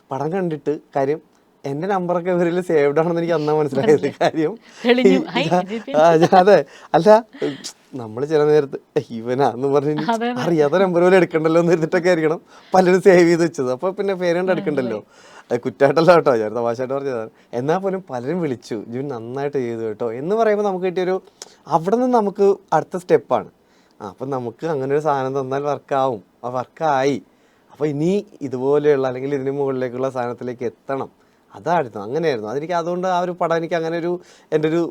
പടം കണ്ടിട്ട്, കാര്യം എൻ്റെ നമ്പറൊക്കെ ഇവരിൽ സേവ്ഡ് ആണെന്ന് എനിക്ക് അന്നാ മനസ്സിലായത്. കാര്യം അതെ, അല്ല നമ്മൾ ചില നേരത്ത് ഇവനാന്ന് പറഞ്ഞ് അറിയാത്ത നമ്പർ പോലെ എടുക്കണ്ടല്ലോ എന്ന് എടുത്തിട്ടൊക്കെ ആയിരിക്കണം പലരും സേവ് ചെയ്ത് വെച്ചത്. അപ്പോൾ പിന്നെ പേര് കൊണ്ട് എടുക്കണ്ടല്ലോ, അത് കുറ്റായിട്ടല്ല കേട്ടോ, ഞാൻ തമാശയായിട്ട് പറഞ്ഞതാണ്. എന്നാൽ പോലും പലരും വിളിച്ചു ജീവൻ നന്നായിട്ട് ചെയ്തു കേട്ടോ എന്ന് പറയുമ്പോൾ നമുക്ക് കിട്ടിയൊരു, അവിടെ നിന്ന് നമുക്ക് അടുത്ത സ്റ്റെപ്പാണ്. അപ്പം നമുക്ക് അങ്ങനെ ഒരു സാധനം തന്നാൽ വർക്കാവും, ആ വർക്കായി. അപ്പോൾ ഇനി ഇതുപോലെയുള്ള അല്ലെങ്കിൽ ഇതിന് മുകളിലേക്കുള്ള സാധനത്തിലേക്ക് എത്തണം, അതായിരുന്നു, അങ്ങനെയായിരുന്നു. അതെനിക്ക് അതുകൊണ്ട് ആ ഒരു പടം എനിക്ക് അങ്ങനെ ഒരു എൻ്റെ ഒരു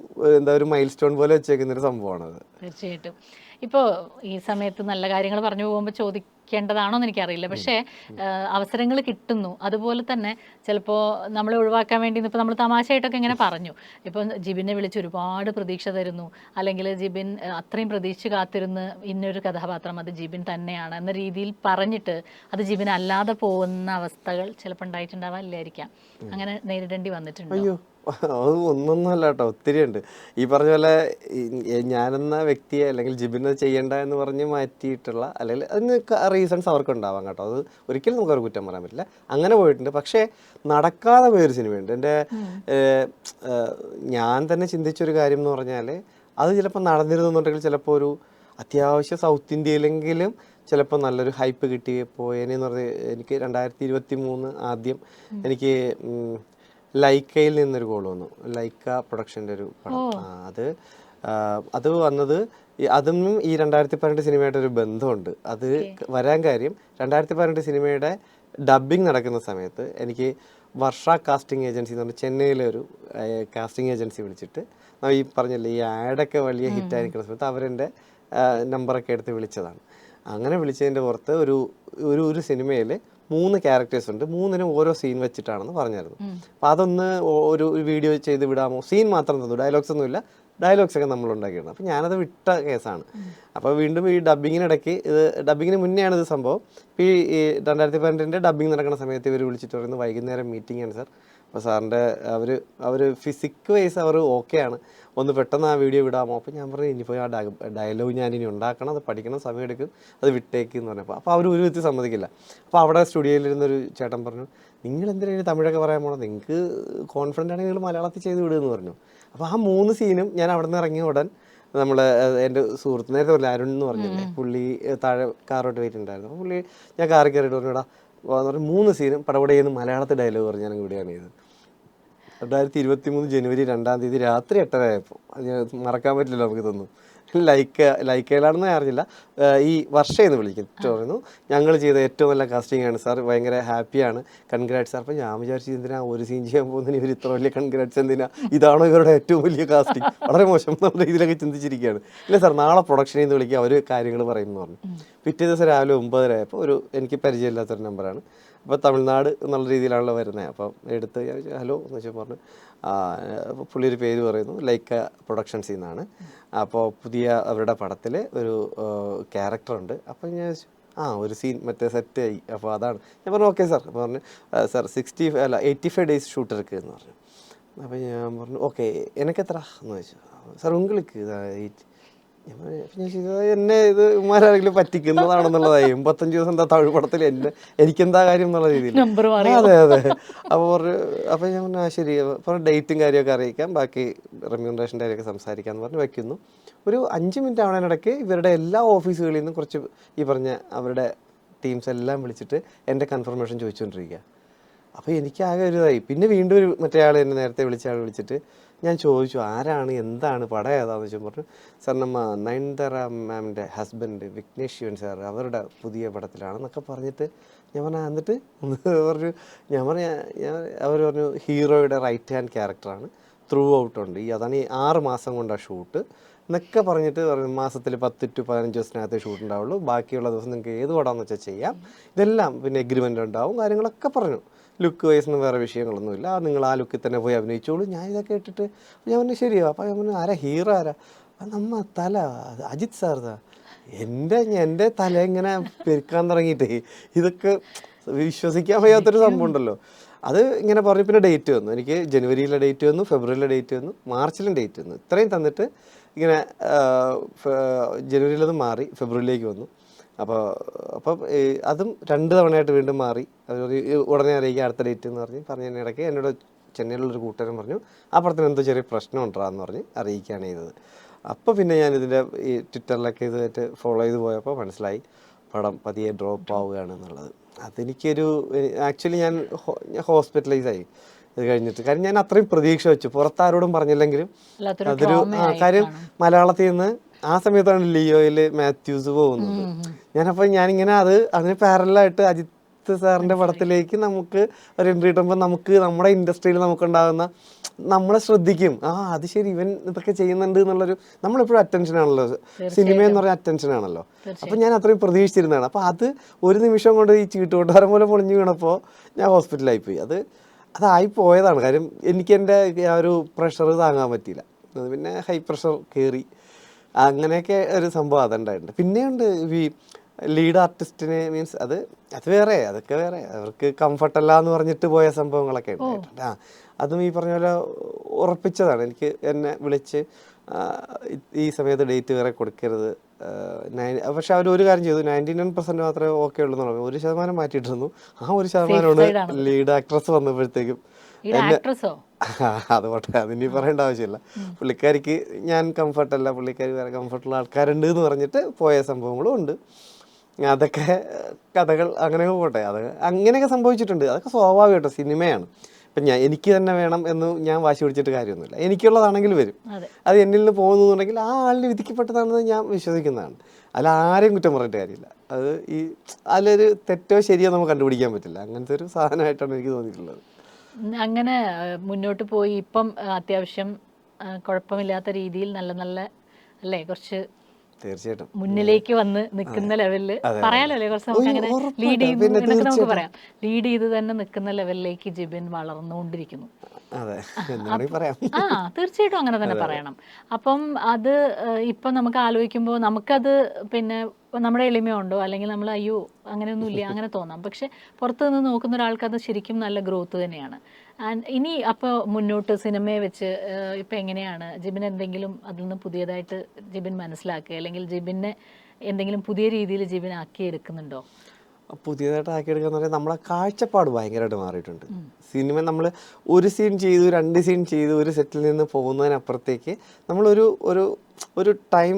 ഒരു മൈൽ സ്റ്റോൺ പോലെ വെച്ചേക്കുന്നൊരു സംഭവമാണത്. തീർച്ചയായിട്ടും. ഇപ്പോൾ ഈ സമയത്ത് നല്ല കാര്യങ്ങൾ പറഞ്ഞു പോകുമ്പോൾ ചോദിക്കേണ്ടതാണോ എന്ന് എനിക്കറിയില്ല, പക്ഷേ അവസരങ്ങൾ കിട്ടുന്നു. അതുപോലെ തന്നെ ചിലപ്പോൾ നമ്മളെ ഒഴിവാക്കാൻ വേണ്ടി ഇപ്പോൾ നമ്മൾ തമാശയായിട്ടൊക്കെ ഇങ്ങനെ പറഞ്ഞു, ഇപ്പോൾ ജിബിനെ വിളിച്ച് ഒരുപാട് പ്രതീക്ഷ തരുന്നു, അല്ലെങ്കിൽ ജിബിൻ അത്രയും പ്രതീക്ഷ കാത്തിരുന്ന് ഇന്നൊരു കഥാപാത്രം അത് ജിബിൻ തന്നെയാണ് എന്ന രീതിയിൽ പറഞ്ഞിട്ട് അത് ജിബിൻ അല്ലാതെ പോകുന്ന അവസ്ഥകൾ ചിലപ്പോൾ ഉണ്ടായിട്ടുണ്ടാവാനില്ലായിരിക്കാം. അങ്ങനെ നേരിടേണ്ടി വന്നിട്ടുണ്ട്? അയ്യോ, അത് ഒന്നൊന്നുമല്ല കേട്ടോ, ഒത്തിരി ഉണ്ട്. ഈ പറഞ്ഞ പോലെ ഞാനെന്ന വ്യക്തിയെ അല്ലെങ്കിൽ ജിബിനെ ചെയ്യേണ്ട എന്ന് പറഞ്ഞ് മാറ്റിയിട്ടുള്ള, അല്ലെങ്കിൽ അതിന് റീസൺസ് അവർക്കുണ്ടാവാം കേട്ടോ, അത് ഒരിക്കലും നമുക്കൊരു കുറ്റം പറയാൻ പറ്റില്ല. അങ്ങനെ പോയിട്ടുണ്ട്. പക്ഷേ നടക്കാതെ പോയൊരു സിനിമയുണ്ട്. എൻ്റെ ഞാൻ തന്നെ ചിന്തിച്ചൊരു കാര്യം എന്ന് പറഞ്ഞാൽ, അത് ചിലപ്പോൾ നടന്നിരുന്നുണ്ടെങ്കിൽ ചിലപ്പോൾ ഒരു അത്യാവശ്യം സൗത്ത് ഇന്ത്യയിലെങ്കിലും ചിലപ്പോൾ നല്ലൊരു ഹൈപ്പ് കിട്ടി പോയേനെന്ന് പറഞ്ഞ്, എനിക്ക് 2023 ആദ്യം എനിക്ക് ലൈക്കയിൽ നിന്നൊരു കോൾ വന്നു. ലൈക്ക പ്രൊഡക്ഷൻ്റെ ഒരു പടം. അത് വന്നത് അതും ഈ 2018 സിനിമയായിട്ടൊരു ബന്ധമുണ്ട്. അത് വരാൻ കാര്യം 2018 സിനിമയുടെ ഡബ്ബിങ് നടക്കുന്ന സമയത്ത് എനിക്ക് വർഷ കാസ്റ്റിംഗ് ഏജൻസി എന്ന് പറഞ്ഞാൽ ചെന്നൈയിലെ ഒരു കാസ്റ്റിംഗ് ഏജൻസി വിളിച്ചിട്ട്, ഈ പറഞ്ഞില്ലേ ഈ ആഡൊക്കെ വലിയ ഹിറ്റായിരിക്കുന്ന സമയത്ത് അവരെൻ്റെ നമ്പറൊക്കെ എടുത്ത് വിളിച്ചതാണ്. അങ്ങനെ വിളിച്ചതിൻ്റെ പുറത്ത് ഒരു സിനിമയിൽ 3 ക്യാരക്ടേഴ്സ് ഉണ്ട്, 3നും ഓരോ സീൻ വെച്ചിട്ടാണെന്ന് പറഞ്ഞായിരുന്നു. അപ്പോൾ അതൊന്ന് ഒരു വീഡിയോ ചെയ്ത് വിടാമോ, സീൻ മാത്രം തന്നു, ഡയലോഗ്സ് ഒന്നുമില്ല, ഡയലോഗ്സൊക്കെ നമ്മൾ ഉണ്ടാക്കിയിരുന്നു. അപ്പോൾ ഞാനത് വിട്ട കേസാണ്. അപ്പോൾ വീണ്ടും ഈ ഡബ്ബിങ്ങിനിടയ്ക്ക്, ഇത് ഡബ്ബിങ്ങിന് മുന്നെയാണ് ഇത് സംഭവം. ഇപ്പോൾ ഈ 2018 ഡബ്ബിങ് നടക്കുന്ന സമയത്ത് ഇവർ വിളിച്ചിട്ട് പറയുന്നത് വൈകുന്നേരം മീറ്റിംഗ് ആണ് സാർ, അപ്പോൾ സാറിൻ്റെ അവർ ഫിസിക് വൈസ് അവർ ഓക്കെയാണ്, ഒന്ന് പെട്ടെന്ന് ആ വീഡിയോ വിടാമോ? അപ്പോൾ ഞാൻ പറഞ്ഞു ഇനിയിപ്പോൾ ആ ഡയലോഗ് ഞാൻ ഇനി ഉണ്ടാക്കണം, അത് പഠിക്കണം, സമയം എടുക്കും, അത് വിട്ടേക്ക് എന്ന് പറഞ്ഞപ്പോൾ അപ്പോൾ അവർ ഒരു വിധത്തിൽ സമ്മതിക്കില്ല. അപ്പോൾ അവിടെ സ്റ്റുഡിയോയിലിരുന്നൊരു ചേട്ടൻ പറഞ്ഞു, നിങ്ങൾ എന്തിനാണ് തമിഴൊക്കെ പറയാൻ പോകണം, നിങ്ങൾക്ക് കോൺഫിഡൻ്റ് ആണെങ്കിൽ നിങ്ങൾ മലയാളത്തിൽ ചെയ്ത് വിടുമെന്ന് പറഞ്ഞു. അപ്പോൾ ആ 3 സീനും ഞാൻ അവിടെ നിന്ന് ഇറങ്ങിയ ഉടൻ നമ്മൾ എൻ്റെ സുഹൃത്ത് നേരത്തെ പറഞ്ഞില്ല അരുൺ എന്ന് പറഞ്ഞില്ലേ, പുള്ളി താഴെ കാറോട്ട് വെയിറ്റുണ്ടായിരുന്നു. അപ്പോൾ പുള്ളി ഞാൻ കാറിൽ കയറിയിട്ട് പറഞ്ഞു, ഇടാ എന്ന് പറഞ്ഞ് 3 സീനും പടപടയെന്ന് മലയാളത്തിൽ ഡയലോഗ് പറഞ്ഞ് ഞാൻ ഇവിടെയാണ് ചെയ്തത്. 2023 ജനുവരി 2-ാം തീയതി രാത്രി 8:30 ആയപ്പോൾ, അത് മറക്കാൻ പറ്റില്ലല്ലോ നമുക്ക് ഇതൊന്നും. ലൈക്കയിലാണെന്ന് അറിഞ്ഞില്ല, ഈ വർഷം എന്ന് വിളിക്കും പറയുന്നു, ഞങ്ങൾ ചെയ്ത ഏറ്റവും നല്ല കാസ്റ്റിംഗ് ആണ് സാർ, ഭയങ്കര ഹാപ്പിയാണ്, കൺഗ്രാറ്റ്സ് സാർ. അപ്പോൾ ഞാൻ വിചാരിച്ചു എന്തിനാ ഒരു സീൻ ചെയ്യാൻ പോകുന്നതിന് ഇവർ ഇത്ര വലിയ കൺഗ്രാറ്റ്സ് എന്തിനാ, ഇതാണോ ഇവരുടെ ഏറ്റവും വലിയ കാസ്റ്റിംഗ്, വളരെ മോശം നമ്മുടെ ഇതിലൊക്കെ ചിന്തിച്ചിരിക്കുകയാണ്. ഇല്ല സാർ നാളെ പ്രൊഡക്ഷനിൽ നിന്ന് വിളിക്കുക, അവർ കാര്യങ്ങൾ പറയുമെന്ന് പറഞ്ഞു. പിറ്റേ ദിവസം രാവിലെ 9:30 ആയപ്പോൾ എനിക്ക് പരിചയമില്ലാത്തൊരു നമ്പറാണ്. അപ്പോൾ തമിഴ്നാട് എന്നുള്ള രീതിയിലാണല്ലോ വരുന്നത്. അപ്പം എടുത്ത് ഹലോ എന്ന് വെച്ചാൽ പറഞ്ഞു, അപ്പോൾ പുള്ളി ഒരു പേര് പറയുന്നു, ലൈക്ക പ്രൊഡക്ഷൻസിൽ നിന്നാണ്, അപ്പോൾ പുതിയ അവരുടെ പടത്തിൽ ഒരു ക്യാരക്ടറുണ്ട്. അപ്പോൾ ഞാൻ ഒരു സീൻ മറ്റേ സെറ്റായി, അപ്പോൾ അതാണ്. ഞാൻ പറഞ്ഞു ഓക്കെ സാർ. അപ്പോൾ പറഞ്ഞു സാർ 85 ഡേയ്സ് ഷൂട്ട് എടുക്കുക എന്ന് പറഞ്ഞു. അപ്പോൾ ഞാൻ പറഞ്ഞു ഓക്കെ എനിക്കെത്ര എന്ന് ചോദിച്ചു. സാർ உங்களுக்கு എന്നെ ഇത് ഉമ്മാരെങ്കിലും പറ്റിക്കുന്നതാണെന്നുള്ളതായി 85 ദിവസം എന്താ തമിഴ് പടത്തിൽ എനിക്കെന്താ കാര്യം എന്നുള്ള രീതിയിൽ. അതെ. അപ്പോൾ ഞാൻ പറഞ്ഞു ശരി, അപ്പോൾ ഡേറ്റും കാര്യമൊക്കെ അറിയിക്കാം, ബാക്കി റെമ്യൂണറേഷൻ്റെ കാര്യമൊക്കെ സംസാരിക്കാമെന്ന് പറഞ്ഞ് വയ്ക്കുന്നു. ഒരു 5 മിനിറ്റ് ആവണതിനിടയ്ക്ക് ഇവരുടെ എല്ലാ ഓഫീസുകളിൽ നിന്നും കുറച്ച് ഈ പറഞ്ഞ അവരുടെ ടീംസ് എല്ലാം വിളിച്ചിട്ട് എൻ്റെ കൺഫർമേഷൻ ചോദിച്ചുകൊണ്ടിരിക്കുക. അപ്പോൾ എനിക്കാകെ ഒരു ഇതായി. പിന്നെ വീണ്ടും മറ്റേ ആൾ എന്നെ നേരത്തെ വിളിച്ച ആൾ വിളിച്ചിട്ട് ഞാൻ ചോദിച്ചു ആരാണ് എന്താണ് പടം ഏതാണെന്ന് വെച്ചാൽ പറഞ്ഞു, സാർ നമ്മ നയൻതാര മാമിൻ്റെ ഹസ്ബൻഡ് വിഘ്നേഷ് ശിവൻ സാർ അവരുടെ പുതിയ പടത്തിലാണെന്നൊക്കെ പറഞ്ഞിട്ട് ഞാൻ പറഞ്ഞു എന്നിട്ട് പറഞ്ഞു, അവർ പറഞ്ഞു ഹീറോയുടെ റൈറ്റ് ഹാൻഡ് ക്യാരക്ടറാണ്, ത്രൂ ഔട്ട് ഉണ്ട്, അതാണ് ഈ 6 മാസം കൊണ്ടാണ് ഷൂട്ട് എന്നൊക്കെ പറഞ്ഞിട്ട് മാസത്തിൽ 10 to 15 ദിവസത്തിനകത്ത് ഷൂട്ട് ഉണ്ടാവുള്ളൂ, ബാക്കിയുള്ള ദിവസം നിങ്ങൾക്ക് ഏത് പടമെന്ന് വെച്ചാൽ ചെയ്യാം, ഇതെല്ലാം പിന്നെ എഗ്രിമെൻ്റ് ഉണ്ടാവും, കാര്യങ്ങളൊക്കെ പറഞ്ഞു. ലുക്ക് വൈസൊന്നും വേറെ വിഷയങ്ങളൊന്നുമില്ല, നിങ്ങൾ ആ ലുക്കിൽ തന്നെ പോയി അഭിനയിച്ചോളൂ. ഞാൻ ഇതൊക്കെ ഇട്ടിട്ട് ഞാൻ പറഞ്ഞു ശരിയോ. അപ്പോൾ ഞാൻ പറഞ്ഞു ആരാ ഹീറോ ആരാ? നമ്മ തല അജിത് സാർതാ. എൻ്റെ തല ഇങ്ങനെ പെരുക്കാൻ തുടങ്ങിയിട്ടേ ഇതൊക്കെ വിശ്വസിക്കാൻ വയ്യാത്തൊരു സംഭവം ഉണ്ടല്ലോ. അത് ഇങ്ങനെ പറഞ്ഞു. പിന്നെ ഡേറ്റ് വന്നു, എനിക്ക് ജനുവരിയിലെ ഡേറ്റ് വന്നു, ഫെബ്രുവരിയിലെ ഡേറ്റ് വന്നു, മാർച്ചിലും ഡേറ്റ് വന്നു. ഇത്രയും തന്നിട്ട് ഇങ്ങനെ ജനുവരിയിലത് മാറി ഫെബ്രുവരിയിലേക്ക് വന്നു. അപ്പം അതും 2 തവണയായിട്ട് വീണ്ടും മാറി. ഉടനെ അറിയിക്കുക അടുത്ത ഡേറ്റ് എന്ന് പറഞ്ഞതിനിടയ്ക്ക് എന്നോട് ചെന്നൈയിലുള്ളൊരു കൂട്ടുകാരൻ പറഞ്ഞു ആ പടത്തിന് എന്തോ ചെറിയ പ്രശ്നം ഉണ്ടാന്ന് പറഞ്ഞ് അറിയിക്കുകയാണ് ചെയ്തത്. അപ്പോൾ പിന്നെ ഞാനിതിൻ്റെ ഈ ട്വിറ്ററിലൊക്കെ ഇതായിട്ട് ഫോളോ ചെയ്ത് പോയപ്പോൾ മനസ്സിലായി പടം പതിയെ ഡ്രോപ്പ് ആവുകയാണ് എന്നുള്ളത്. അതെനിക്കൊരു ആക്ച്വലി ഞാൻ ഹോസ്പിറ്റലൈസായി ഇത് കഴിഞ്ഞിട്ട്. കാര്യം ഞാൻ അത്രയും പ്രതീക്ഷ വെച്ചു, പുറത്താരോടും പറഞ്ഞില്ലെങ്കിലും അതൊരു കാര്യം. മലയാളത്തിൽ നിന്ന് ആ സമയത്താണ് ലിയോയിൽ മാത്യൂസ് പോകുന്നത്. ഞാനിങ്ങനെ അതിന് പാരലായിട്ട് അജിത് സാറിൻ്റെ പടത്തിലേക്ക് നമുക്ക് ഒരു എൻട്രി കിട്ടുമ്പോൾ നമുക്ക് നമ്മുടെ ഇൻഡസ്ട്രിയിൽ നമുക്കുണ്ടാകുന്ന നമ്മളെ ശ്രദ്ധിക്കും, അത് ശരി ഇവൻ ഇതൊക്കെ ചെയ്യുന്നുണ്ട് എന്നുള്ളൊരു, നമ്മളെപ്പോഴും അറ്റൻഷനാണല്ലോ, സിനിമ എന്ന് പറഞ്ഞാൽ അറ്റൻഷനാണല്ലോ. അപ്പം ഞാൻ അത്രയും പ്രതീക്ഷിച്ചിരുന്നതാണ്. അപ്പോൾ അത് ഒരു നിമിഷം കൊണ്ട് ഈ ചീട്ടുകൊട്ടാരം പോലെ പൊളിഞ്ഞു വീണപ്പോൾ ഞാൻ ഹോസ്പിറ്റലായിപ്പോയി. അതായി പോയതാണ്. കാര്യം എനിക്ക് എൻ്റെ ആ ഒരു പ്രഷർ താങ്ങാൻ പറ്റിയില്ല. അത് പിന്നെ ഹൈ പ്രഷർ കയറി, അങ്ങനെയൊക്കെ ഒരു സംഭവം അതുണ്ടായിട്ടുണ്ട്. പിന്നെയുണ്ട് ഈ ലീഡ് ആർട്ടിസ്റ്റിന് മീൻസ് അത് വേറെ, അതൊക്കെ വേറെ, അവർക്ക് കംഫർട്ടല്ല എന്ന് പറഞ്ഞിട്ട് പോയ സംഭവങ്ങളൊക്കെ ഉണ്ടായിട്ടുണ്ട്. അതും ഈ പറഞ്ഞ പോലെ ഉറപ്പിച്ചതാണ്. എനിക്ക് എന്നെ വിളിച്ച് ഈ സമയത്ത് ഡേറ്റ് വേറെ കൊടുക്കരുത്, പക്ഷെ അവർ ഒരു കാര്യം ചെയ്തു, 99% മാത്രമേ ഓക്കെ ഉള്ളൂ എന്നുള്ളത്, 1% മാറ്റിയിട്ടിരുന്നു. ആ 1%ാണ് ലീഡ് ആക്ട്രസ് വന്നപ്പോഴത്തേക്കും അതുകൊട്ടെ അതിനി പറയേണ്ട ആവശ്യമില്ല. പുള്ളിക്കാരിക്ക് ഞാൻ കംഫർട്ടല്ല, പുള്ളിക്കാരി വേറെ കംഫർട്ടുള്ള ആൾക്കാരുണ്ട് എന്ന് പറഞ്ഞിട്ട് പോയ സംഭവങ്ങളും ഉണ്ട്. അതൊക്കെ കഥകൾ അങ്ങനെ പോട്ടെ, അത് അങ്ങനെയൊക്കെ സംഭവിച്ചിട്ടുണ്ട്. അതൊക്കെ സ്വാഭാവികമായിട്ടോ, സിനിമയാണ്. ഇപ്പം എനിക്ക് തന്നെ വേണം എന്ന് ഞാൻ വാശി പിടിച്ചിട്ട് കാര്യമൊന്നുമില്ല, എനിക്കുള്ളതാണെങ്കിൽ വരും. അത് എന്നിൽ നിന്ന് പോകുന്നുണ്ടെങ്കിൽ ആ ആളിന് വിധിക്കപ്പെട്ടതാണെന്ന് ഞാൻ വിശ്വസിക്കുന്നതാണ്. അതിൽ ആരെയും കുറ്റം പറഞ്ഞിട്ട് കാര്യമില്ല. അതിലൊരു തെറ്റോ ശരിയോ നമുക്ക് കണ്ടുപിടിക്കാൻ പറ്റില്ല. അങ്ങനത്തെ ഒരു സാധനമായിട്ടാണ് എനിക്ക് തോന്നിയിട്ടുള്ളത്. അങ്ങനെ മുന്നോട്ട് പോയി ഇപ്പം അത്യാവശ്യം കുഴപ്പമില്ലാത്ത രീതിയിൽ നല്ല അല്ലേ കുറച്ച് തീർച്ചയായിട്ടും മുന്നിലേക്ക് വന്ന് നിൽക്കുന്ന ലെവലില് പറയാലോ അല്ലേ, കുറച്ച് നമുക്ക് അങ്ങനെ ലീഡ് ചെയ്ത് എന്നൊക്കെ നമുക്ക് പറയാം. ലീഡ് ചെയ്ത് തന്നെ നിൽക്കുന്ന ലെവലിലേക്ക് ജിബിൻ വളർന്നുകൊണ്ടിരിക്കുന്നു. തീർച്ചയായിട്ടും അങ്ങനെ തന്നെ പറയണം. അപ്പം അത് ഇപ്പം നമുക്ക് ആലോചിക്കുമ്പോൾ നമുക്കത് പിന്നെ നമ്മുടെ എളിമയുണ്ടോ അല്ലെങ്കിൽ നമ്മൾ അയ്യോ അങ്ങനെയൊന്നും ഇല്ല അങ്ങനെ തോന്നാം. പക്ഷെ പുറത്ത് നിന്ന് നോക്കുന്ന ഒരാൾക്ക് അത് ശരിക്കും നല്ല ഗ്രോത്ത് തന്നെയാണ്. ആൻഡ് ഇനി അപ്പോൾ മുന്നോട്ട് സിനിമയെ വെച്ച് ഇപ്പം എങ്ങനെയാണ് ജിബിൻ എന്തെങ്കിലും അതിൽ നിന്ന് പുതിയതായിട്ട് ജിബിൻ മനസ്സിലാക്കുക, അല്ലെങ്കിൽ ജിബിനെ എന്തെങ്കിലും പുതിയ രീതിയിൽ ജിബിൻ ആക്കിയെടുക്കുന്നുണ്ടോ? പുതിയതായിട്ട് ആക്കിയെടുക്കാന്ന് പറഞ്ഞാൽ നമ്മളെ കാഴ്ചപ്പാട് ഭയങ്കരമായിട്ട് മാറിയിട്ടുണ്ട്. സിനിമ നമ്മൾ ഒരു സീൻ ചെയ്തു, 2 സീൻ ചെയ്തു, ഒരു സെറ്റിൽ നിന്ന് പോകുന്നതിനപ്പുറത്തേക്ക് നമ്മളൊരു ഒരു ഒരു ടൈം,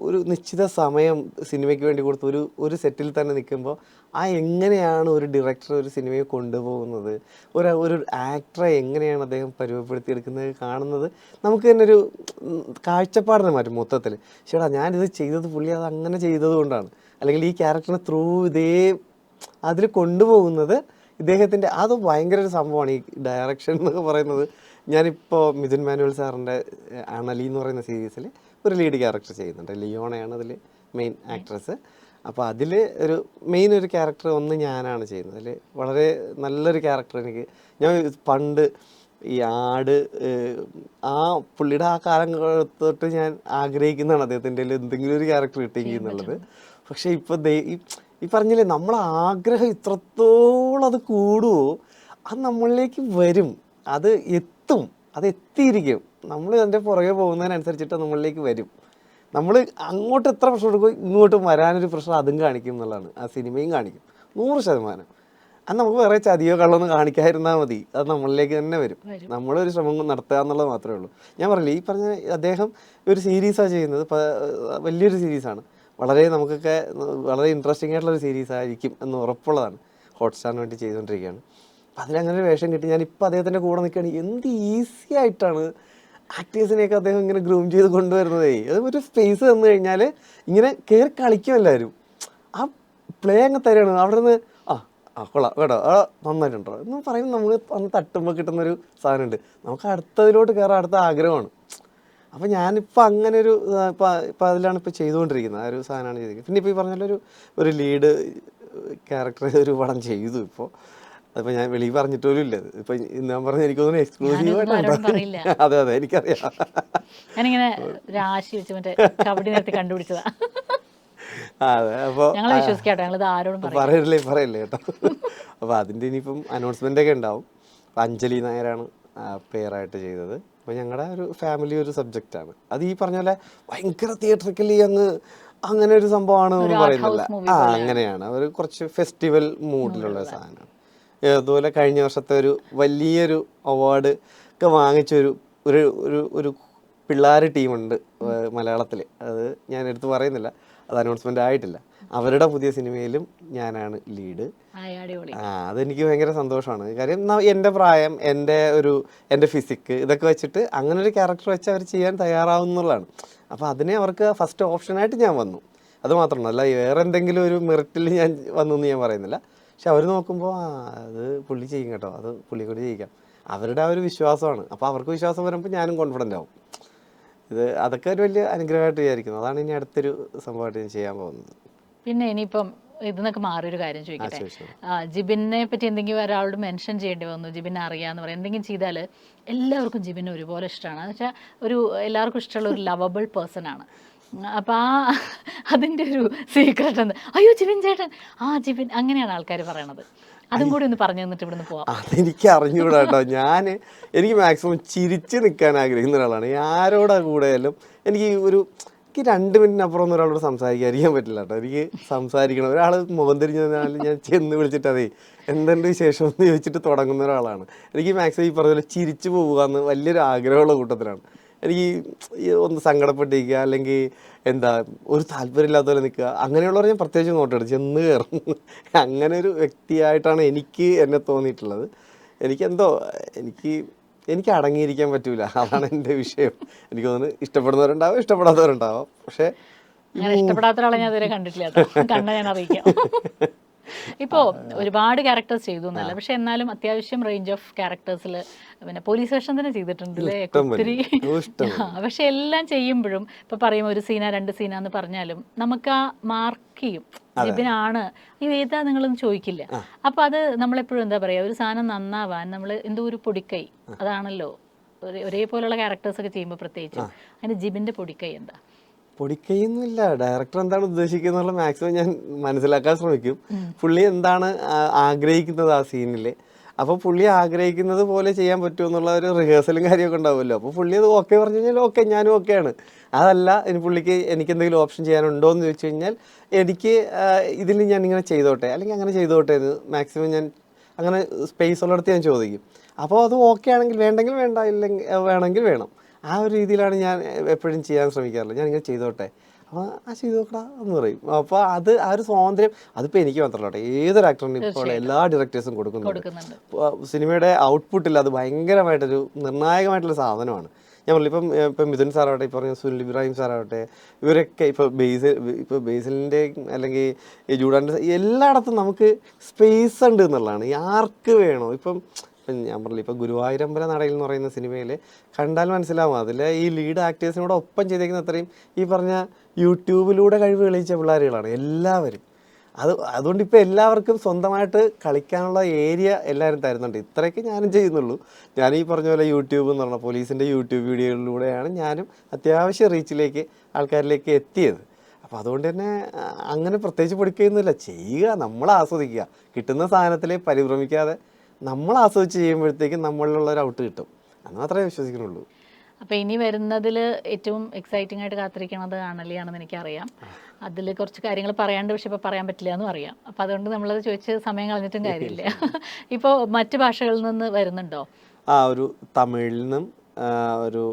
ഒരു നിശ്ചിത സമയം സിനിമയ്ക്ക് വേണ്ടി കൊടുത്ത് ഒരു സെറ്റിൽ തന്നെ നിൽക്കുമ്പോൾ എങ്ങനെയാണ് ഒരു ഡയറക്ടർ ഒരു സിനിമയെ കൊണ്ടുപോകുന്നത്, ഒരു ആക്ടറെ എങ്ങനെയാണ് അദ്ദേഹം പരുവപ്പെടുത്തിയെടുക്കുന്നത് കാണുന്നത് നമുക്ക് തന്നെ ഒരു കാഴ്ചപ്പാടിനെ മാറ്റും മൊത്തത്തിൽ. ചേട്ടാ ഞാനിത് ചെയ്തത് പുള്ളി അത് അങ്ങനെ ചെയ്തത് കൊണ്ടാണ്, അല്ലെങ്കിൽ ഈ ക്യാരക്ടറിനെ ത്രൂ അതിൽ കൊണ്ടുപോകുന്നത് ഇദ്ദേഹത്തിൻ്റെ അത് ഭയങ്കര ഒരു സംഭവമാണ് ഈ ഡയറക്ഷൻ എന്നൊക്കെ പറയുന്നത്. ഞാനിപ്പോൾ മിഥുൻ മാനുവൽ സാറിൻ്റെ അണലി എന്ന് പറയുന്ന സീരീസിൽ ഒരു ലീഡ് ക്യാരക്ടർ ചെയ്യുന്നുണ്ട്. ലിയോണയാണ് അതിൽ മെയിൻ ആക്ട്രസ്. അപ്പോൾ അതിൽ ഒരു ക്യാരക്ടർ ഞാനാണ് ചെയ്യുന്നത്. അതിൽ വളരെ നല്ലൊരു ക്യാരക്ടർ ഞാൻ പണ്ട് ഈ ആട് പുള്ളിയുടെ ആ കാലം തൊട്ട് ഞാൻ ആഗ്രഹിക്കുന്നതാണ് അദ്ദേഹത്തിൻ്റെ എന്തെങ്കിലും ഒരു ക്യാരക്ടർ കിട്ടിയെങ്കിൽ എന്നുള്ളത്. പക്ഷേ ഇപ്പോൾ ഈ പറഞ്ഞില്ലേ, നമ്മളെ ആഗ്രഹം ഇത്രത്തോളം അത് കൂടുമോ അത് നമ്മളിലേക്ക് വരും, അത് എത്തും, അത് എത്തിയിരിക്കും. നമ്മൾ അതിൻ്റെ പുറകെ പോകുന്നതിനനുസരിച്ചിട്ട് നമ്മളിലേക്ക് വരും. നമ്മൾ അങ്ങോട്ട് എത്ര പ്രശ്നം എടുക്കും, ഇങ്ങോട്ടും വരാനൊരു പ്രശ്നം അതും കാണിക്കും എന്നുള്ളതാണ്. ആ സിനിമയും കാണിക്കും 100%. അത് നമുക്ക് വേറെ ചതിയോ കള്ളൊന്നും കാണിക്കാതിരുന്നാൽ മതി, അത് നമ്മളിലേക്ക് തന്നെ വരും. നമ്മളൊരു ശ്രമം നടത്തുക എന്നുള്ളത് മാത്രമേ ഉള്ളൂ. ഞാൻ പറഞ്ഞില്ലേ, ഈ പറഞ്ഞ അദ്ദേഹം ഒരു സീരീസാണ് ചെയ്യുന്നത്, വലിയൊരു സീരീസാണ്, നമുക്കൊക്കെ വളരെ ഇൻട്രസ്റ്റിംഗ് ആയിട്ടുള്ളൊരു സീരീസ് ആയിരിക്കും എന്ന് ഉറപ്പുള്ളതാണ്. ഹോട്ട്സ്റ്റാറിന് വേണ്ടി ചെയ്തുകൊണ്ടിരിക്കുകയാണ്. അപ്പം അതിലങ്ങനെ ഒരു വേഷം കിട്ടി. ഞാനിപ്പോൾ അദ്ദേഹത്തിൻ്റെ കൂടെ നിൽക്കുകയാണ്. എന്ത് ഈസി ആയിട്ടാണ് ആക്ടേഴ്സിനെയൊക്കെ അദ്ദേഹം ഇങ്ങനെ ഗ്രൂം ചെയ്ത് കൊണ്ടുവരുന്നതേ. അത് ഒരു സ്പേസ് തന്നു കഴിഞ്ഞാൽ ഇങ്ങനെ കയറി കളിക്കും എല്ലാവരും. ആ പ്ലേ അങ്ങ് തരികയാണ്. അവിടെ നിന്ന് കൊള്ളാം കേട്ടോ, നന്നായിട്ടുണ്ടോ എന്ന് പറയുമ്പോൾ നമ്മൾ അന്ന് തട്ടുമ്പോൾ കിട്ടുന്നൊരു സാധനമുണ്ട്. നമുക്ക് അടുത്തതിലോട്ട് കയറാൻ അടുത്ത ആഗ്രഹമാണ്. അപ്പോൾ ഞാനിപ്പോൾ അങ്ങനെ ഇപ്പോൾ അതിലാണ് ഇപ്പോൾ ചെയ്തുകൊണ്ടിരിക്കുന്നത്. ആ ഒരു സാധനമാണ് ചെയ്തിരിക്കുന്നത്. പിന്നെ ഇപ്പോൾ ഈ പറഞ്ഞാൽ ഒരു ലീഡ് ക്യാരക്ടർ ഒരു പടം ചെയ്തു. ഇപ്പോൾ അതിപ്പോൾ ഞാൻ വെളിയിൽ പറഞ്ഞിട്ട് പോലും ഇല്ല. ഇപ്പം ഞാൻ പറഞ്ഞ എനിക്ക് തോന്നുന്നു എക്സ്ക്ലൂസീവായിട്ടുണ്ട്. അതെ എനിക്കറിയാം. ഞാനിങ്ങനെ രാശി വെച്ച് മറ്റേ കബഡി നിർത്തി കണ്ടുപിടിച്ചതാ. അതെ, അപ്പോൾ പറയില്ലേ കേട്ടോ. അപ്പോൾ അതിൻ്റെ ഇനിയിപ്പം അനൗൺസ്മെൻ്റ് ഒക്കെ ഉണ്ടാവും. അപ്പോൾ അഞ്ജലി നായരാണ് പേരായിട്ട് ചെയ്തത്. അപ്പോൾ ഞങ്ങളുടെ ഒരു ഫാമിലി ഒരു സബ്ജക്റ്റാണ് അത്. ഈ പറഞ്ഞ പോലെ ഭയങ്കര തിയേറ്ററിക്കലി അങ്ങനെ ഒരു സംഭവമാണെന്ന് പറയുന്നില്ല. അങ്ങനെയാണ് ഒരു കുറച്ച് ഫെസ്റ്റിവൽ മൂഡിലുള്ള സാധനമാണ്. അതുപോലെ കഴിഞ്ഞ വർഷത്തെ ഒരു വലിയൊരു അവാർഡ് ഒക്കെ വാങ്ങിച്ചൊരു ഒരു പിള്ളേർ ടീമുണ്ട് മലയാളത്തിൽ. അത് ഞാൻ എടുത്ത് പറയുന്നില്ല, അത് അനൗൺസ്മെൻ്റ് ആയിട്ടില്ല. അവരുടെ പുതിയ സിനിമയിലും ഞാനാണ് ലീഡ്. അതെനിക്ക് ഭയങ്കര സന്തോഷമാണ്. കാര്യം എൻ്റെ പ്രായം, എൻ്റെ ഫിസിക്ക് ഇതൊക്കെ വെച്ചിട്ട് അങ്ങനെ ഒരു ക്യാരക്ടർ വെച്ച് അവർ ചെയ്യാൻ തയ്യാറാവുന്നതാണ്. അപ്പോൾ അതിനെ അവർക്ക് ഫസ്റ്റ് ഓപ്ഷനായിട്ട് ഞാൻ വന്നു. അത് മാത്രമല്ല, അല്ല വേറെ എന്തെങ്കിലും ഒരു മെറിറ്റിൽ ഞാൻ വന്നു എന്ന് ഞാൻ പറയുന്നില്ല. പക്ഷെ അവർ നോക്കുമ്പോൾ അത് പുള്ളി ചെയ്യും കേട്ടോ, അത് പുള്ളി കൂടി ചെയ്യിക്കാം. അവരുടെ ആ ഒരു വിശ്വാസമാണ്. അപ്പോൾ അവർക്ക് വിശ്വാസം വരുമ്പോൾ ഞാനും കോൺഫിഡൻ്റ് ആവും. അതൊക്കെ ഒരു വലിയ അനുഗ്രഹമായിട്ട് വിചാരിക്കുന്നു. അതാണ് ഇനി അടുത്തൊരു സംഭവമായിട്ട് ഞാൻ ചെയ്യാൻ പോകുന്നത്. പിന്നെ ഇനിയിപ്പം ഇതിനൊക്കെ മാറിയൊരു കാര്യം ചോദിക്കട്ടെ, ജിബിനെ പറ്റി എന്തെങ്കിലും ഒരാളോട് മെൻഷൻ ചെയ്യേണ്ടി വന്നു, ജിബിനെ അറിയാമെന്ന് പറയാം, എന്തെങ്കിലും ചെയ്താൽ എല്ലാവർക്കും ജിബിനെ ഒരുപോലെ ഇഷ്ടമാണ്. എന്ന് വെച്ചാൽ എല്ലാവർക്കും ഇഷ്ടമുള്ള ഒരു ലവബിൾ പേഴ്സൺ ആണ്. അപ്പം അതിൻ്റെ ഒരു സീക്രട്ട് എന്താ? അയ്യോ ജിബിൻ ചേട്ടൻ, ജിബിൻ, അങ്ങനെയാണ് ആൾക്കാർ പറയണത്. അതും കൂടി ഒന്ന് പറഞ്ഞു തന്നിട്ട് ഇവിടുന്ന് പോവാം. അതെനിക്ക് അറിഞ്ഞുകൂടാ കേട്ടോ. എനിക്ക് മാക്സിമം ചിരിച്ച് നിൽക്കാൻ ആഗ്രഹിക്കുന്ന ഒരാളാണ്. ആരോടാ കൂടെയാലും എനിക്ക് 2 മിനിറ്റിനപ്പുറം ഒന്നും ഒരാളോട് സംസാരിക്കാതിരിക്കാൻ പറ്റില്ല കേട്ടോ. എനിക്ക് സംസാരിക്കണം. ഒരാൾ മുഖം തിരിഞ്ഞാൽ ഞാൻ ചെന്ന് വിളിച്ചിട്ട് എന്തുണ്ട് വിശേഷം എന്ന് ചോദിച്ചിട്ട് തുടങ്ങുന്ന ഒരാളാണ്. എനിക്ക് മാക്സിമം ഈ പറഞ്ഞ പോലെ ചിരിച്ചു പോവുക എന്ന് വലിയൊരു ആഗ്രഹമുള്ള കൂട്ടത്തിലാണ്. എനിക്ക് ഒന്ന് സങ്കടപ്പെട്ടിരിക്കുക, അല്ലെങ്കിൽ ഒരു താല്പര്യമില്ലാത്ത പോലെ നിൽക്കുക, അങ്ങനെയുള്ളവർ ഞാൻ പ്രത്യേകിച്ച് നോട്ടെടുത്ത് ചെന്ന് കയറും. അങ്ങനെ ഒരു വ്യക്തിയായിട്ടാണ് എന്നെ തോന്നിയിട്ടുള്ളത്. എനിക്ക് അടങ്ങിയിരിക്കാൻ പറ്റൂല, അതാണ് എൻ്റെ വിഷയം. എനിക്ക് തോന്നുന്നു ഇഷ്ടപ്പെടുന്നവരുണ്ടാവും, ഇഷ്ടപ്പെടാത്തവരുണ്ടാവും. പക്ഷേ ഇഷ്ടപ്പെടാത്ത ഒരാളെ ഞാൻ ഇതുവരെ കണ്ടിട്ടില്ല കേട്ടോ, കണ്ട ഞാൻ അറിയിക്കാം. ഇപ്പോൾ ഒരുപാട് ക്യാരക്ടേഴ്സ് ചെയ്തു എന്നല്ല, പക്ഷെ എന്നാലും അത്യാവശ്യം റേഞ്ച് ഓഫ് ക്യാരക്ടേഴ്സിൽ പിന്നെ പോലീസ് സ്റ്റേഷൻ തന്നെ ചെയ്തിട്ടുണ്ടല്ലേ ഒത്തിരി. പക്ഷെ എല്ലാം ചെയ്യുമ്പോഴും ഇപ്പൊ പറയുമ്പോൾ 1 സീന 2 സീന എന്ന് പറഞ്ഞാലും നമുക്ക് ആ മാർക്ക് ചെയ്യും, ജിബിനാണ് ഏതാ നിങ്ങളൊന്നും ചോദിക്കില്ല. അപ്പൊ അത് നമ്മളെപ്പോഴും എന്താ പറയാ, ഒരു സാധനം നന്നാവാൻ നമ്മൾ എന്തോ ഒരു പൊടിക്കൈ, അതാണല്ലോ ഒരേപോലെയുള്ള ക്യാരക്ടേഴ്സ് ഒക്കെ ചെയ്യുമ്പോൾ പ്രത്യേകിച്ച്. അതിന് ജിബിന്റെ പൊടിക്കൈ എന്താ? പൊടിക്കൈയൊന്നുമില്ല. ഡയറക്ടർ എന്താണ് ഉദ്ദേശിക്കുന്നത് മാക്സിമം ഞാൻ മനസ്സിലാക്കാൻ ശ്രമിക്കും. പുള്ളി എന്താണ് ആഗ്രഹിക്കുന്നത് ആ സീനിൽ, അപ്പോൾ പുള്ളി ആഗ്രഹിക്കുന്നത് പോലെ ചെയ്യാൻ പറ്റുമോ എന്നുള്ള ഒരു റിഹേഴ്സലും കാര്യമൊക്കെ ഉണ്ടാവുമല്ലോ. അപ്പോൾ പുള്ളി അത് ഓക്കെ പറഞ്ഞു കഴിഞ്ഞാൽ ഓക്കെ, ഞാനും ഓക്കെയാണ്. അതല്ല ഇനി പുള്ളിക്ക് എനിക്ക് എന്തെങ്കിലും ഓപ്ഷൻ ചെയ്യാനുണ്ടോ എന്ന് ചോദിച്ചു കഴിഞ്ഞാൽ എനിക്ക് ഇതിൽ ഞാൻ ഇങ്ങനെ ചെയ്തോട്ടെ അല്ലെങ്കിൽ അങ്ങനെ ചെയ്തോട്ടെ എന്ന് മാക്സിമം ഞാൻ അങ്ങനെ സ്പേസ് ഉള്ളിടത്ത് ഞാൻ ചോദിക്കും. അപ്പോൾ അത് ഓക്കെ ആണെങ്കിൽ വേണ്ടെങ്കിൽ വേണ്ട, ഇല്ലെങ്കിൽ വേണമെങ്കിൽ വേണം. ആ ഒരു രീതിയിലാണ് ഞാൻ എപ്പോഴും ചെയ്യാൻ ശ്രമിക്കാറുള്ളത്. ഞാനിങ്ങനെ ചെയ്തോട്ടെ, അപ്പോൾ ആ ചെയ്ത് നോക്കടാ എന്ന് പറയും. അപ്പോൾ അത് ആ ഒരു സ്വാതന്ത്ര്യം അതിപ്പോൾ എനിക്ക് മാത്രമല്ല കേട്ടോ, ഏതൊരു ആക്ടറിനും ഇപ്പോൾ എല്ലാ ഡയറക്ടേഴ്സും കൊടുക്കുന്നുണ്ട്. സിനിമയുടെ ഔട്ട്പുട്ടിൽ അത് ഭയങ്കരമായിട്ടൊരു നിർണായകമായിട്ടുള്ള സാധനമാണ്. ഞാൻ പറഞ്ഞു ഇപ്പം മിഥുൻ സാറാവട്ടെ, ഇപ്പോൾ പറഞ്ഞ സുനിൽ ഇബ്രാഹിം സാറാവട്ടെ, ഇവരൊക്കെ ഇപ്പോൾ ബേസിലിൻ്റെ അല്ലെങ്കിൽ ഈ ജൂഡാൻ്റെ എല്ലായിടത്തും നമുക്ക് സ്പേസ് ഉണ്ട് എന്നുള്ളതാണ്. ആർക്ക് വേണോ ഇപ്പം ഞാൻ പറഞ്ഞില്ല, ഇപ്പോൾ ഗുരുവായൂരമ്പല നടയിൽ എന്ന് പറയുന്ന സിനിമയിൽ കണ്ടാൽ മനസ്സിലാവും, അതിൽ ഈ ലീഡ് ആക്ടേഴ്സിനോട് ഒപ്പം ചെയ്തേക്കുന്ന അത്രയും ഈ പറഞ്ഞ യൂട്യൂബിലൂടെ കഴിവ് തെളിയിച്ച പിള്ളേരുകളാണ് എല്ലാവരും. അതുകൊണ്ട് ഇപ്പോൾ എല്ലാവർക്കും സ്വന്തമായിട്ട് കളിക്കാനുള്ള ഏരിയ എല്ലാവരും തരുന്നുണ്ട്. ഇത്രയൊക്കെ ഞാനും ചെയ്യുന്നുള്ളൂ. ഞാൻ ഈ പറഞ്ഞ പോലെ യൂട്യൂബ് എന്ന് പറഞ്ഞാൽ പോലീസിൻ്റെ യൂട്യൂബ് വീഡിയോകളിലൂടെയാണ് ഞാനും അത്യാവശ്യം റീച്ചിലേക്ക് ആൾക്കാരിലേക്ക് എത്തിയത്. അപ്പോൾ അതുകൊണ്ട് തന്നെ അങ്ങനെ പ്രത്യേകിച്ച് പഠിക്കുകയൊന്നുമില്ല, ചെയ്യുക, നമ്മൾ ആസ്വദിക്കുക, കിട്ടുന്ന സാധനത്തിൽ പരിഭ്രമിക്കാതെ നമ്മൾ ആസ്വദിച്ച് ചെയ്യുമ്പോഴത്തേക്കും നമ്മളിലുള്ള ഒരു ഔട്ട് കിട്ടും. അത് മാത്രമേ വിശ്വസിക്കുന്നുള്ളൂ. അപ്പോൾ ഇനി വരുന്നതിൽ ഏറ്റവും എക്സൈറ്റിംഗ് ആയിട്ട് കാത്തിരിക്കുന്നത് ആണല്ലിയാണെന്ന് എനിക്കറിയാം. അതിൽ കുറച്ച് കാര്യങ്ങൾ പറയാണ്ട്, പക്ഷെ ഇപ്പോൾ പറയാൻ പറ്റില്ല എന്നും അറിയാം. അപ്പോൾ അതുകൊണ്ട് നമ്മളത് ചോദിച്ച് സമയം കളഞ്ഞിട്ടും കാര്യമില്ല. ഇപ്പോൾ മറ്റ് ഭാഷകളിൽ നിന്ന് വരുന്നുണ്ടോ? ഒരു തമിഴിൽ നിന്നും ഒരു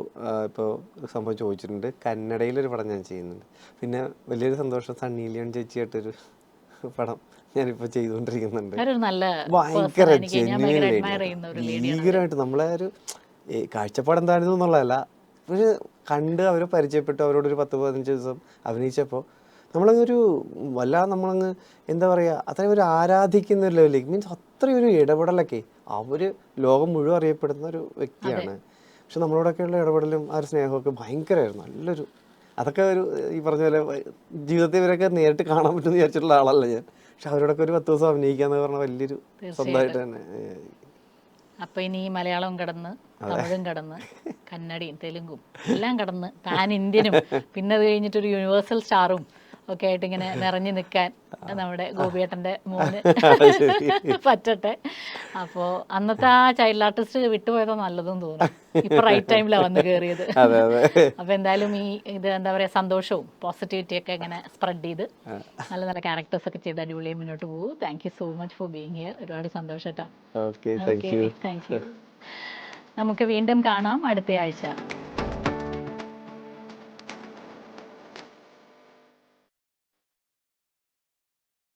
ഇപ്പോൾ സംഭവം ചോദിച്ചിട്ടുണ്ട്. കന്നഡയിലൊരു പടം ഞാൻ ചെയ്യുന്നുണ്ട്. പിന്നെ വലിയൊരു സന്തോഷം, സണ്ണി ലിയോൺ ചേച്ചിയായിട്ടൊരു പടം ഞാനിപ്പോൾ ചെയ്തുകൊണ്ടിരിക്കുന്നുണ്ട്. ഭയങ്കര ഭീകരമായിട്ട് നമ്മളെ ഒരു കാഴ്ചപ്പാട് എന്തായിരുന്നു എന്നുള്ളതല്ല, പക്ഷെ കണ്ട് അവരെ പരിചയപ്പെട്ടു, അവരോടൊരു 10-15 ദിവസം അഭിനയിച്ചപ്പോൾ നമ്മളങ്ങൊരു വല്ലാതെ നമ്മളങ്ങ് എന്താ പറയുക, അത്രയും ഒരു ആരാധിക്കുന്ന ഒരു ലെവലിലേക്ക്, മീൻസ് അത്രയും ഒരു ഇടപെടലൊക്കെ. അവർ ലോകം മുഴുവൻ അറിയപ്പെടുന്ന ഒരു വ്യക്തിയാണ്. പക്ഷെ നമ്മളോടൊക്കെയുള്ള ഇടപെടലും ആ ഒരു സ്നേഹമൊക്കെ ഭയങ്കരമായിരുന്നു. നല്ലൊരു അതൊക്കെ ഒരു ഈ പറഞ്ഞ പോലെ ജീവിതത്തിൽ ഇവരൊക്കെ നേരിട്ട് കാണാൻ പറ്റുമെന്ന് വിചാരിച്ചിട്ടുള്ള ആളല്ല ഞാൻ. പക്ഷെ അവരോടൊക്കെ ഒരു 10 ദിവസം അഭിനയിക്കാന്ന് പറഞ്ഞാൽ വലിയൊരു സ്വന്തമായിട്ട് തന്നെ. അപ്പോൾ ഇനി മലയാളവും കടന്ന്, തമിഴും കടന്ന്, കന്നഡയും തെലുങ്കും എല്ലാം കടന്ന് പാൻ ഇന്ത്യനും പിന്നെ അത് കഴിഞ്ഞിട്ടൊരു യൂണിവേഴ്സൽ സ്റ്റാറും ഒക്കെ ആയിട്ട് ഇങ്ങനെ നിറഞ്ഞു നിൽക്കാൻ നമ്മുടെ ഗോപിയേട്ടൻ്റെ മോന് പറ്റട്ടെ. അപ്പോൾ അന്നത്തെ ആ ചൈൽഡ് ആർട്ടിസ്റ്റ് വിട്ടുപോയതോ നല്ലതെന്ന് തോന്നുന്നു. ഇപ്പൊ റൈറ്റ് ടൈമിലാണ് വന്ന് കയറിയത്. അപ്പോൾ എന്തായാലും ഈ ഇത് എന്താ പറയുക, സന്തോഷവും പോസിറ്റിവിറ്റി ഒക്കെ ഇങ്ങനെ സ്പ്രെഡ് ചെയ്ത് നല്ല നല്ല ക്യാരക്ടേഴ്സ് ഒക്കെ ചെയ്ത് അടിപൊളിയായി മുന്നോട്ട് പോകും. Thank you so much for being here. ഒരുപാട് സന്തോഷം കേട്ടോ. Thank you. നമുക്ക് വീണ്ടും കാണാം അടുത്ത ആഴ്ച.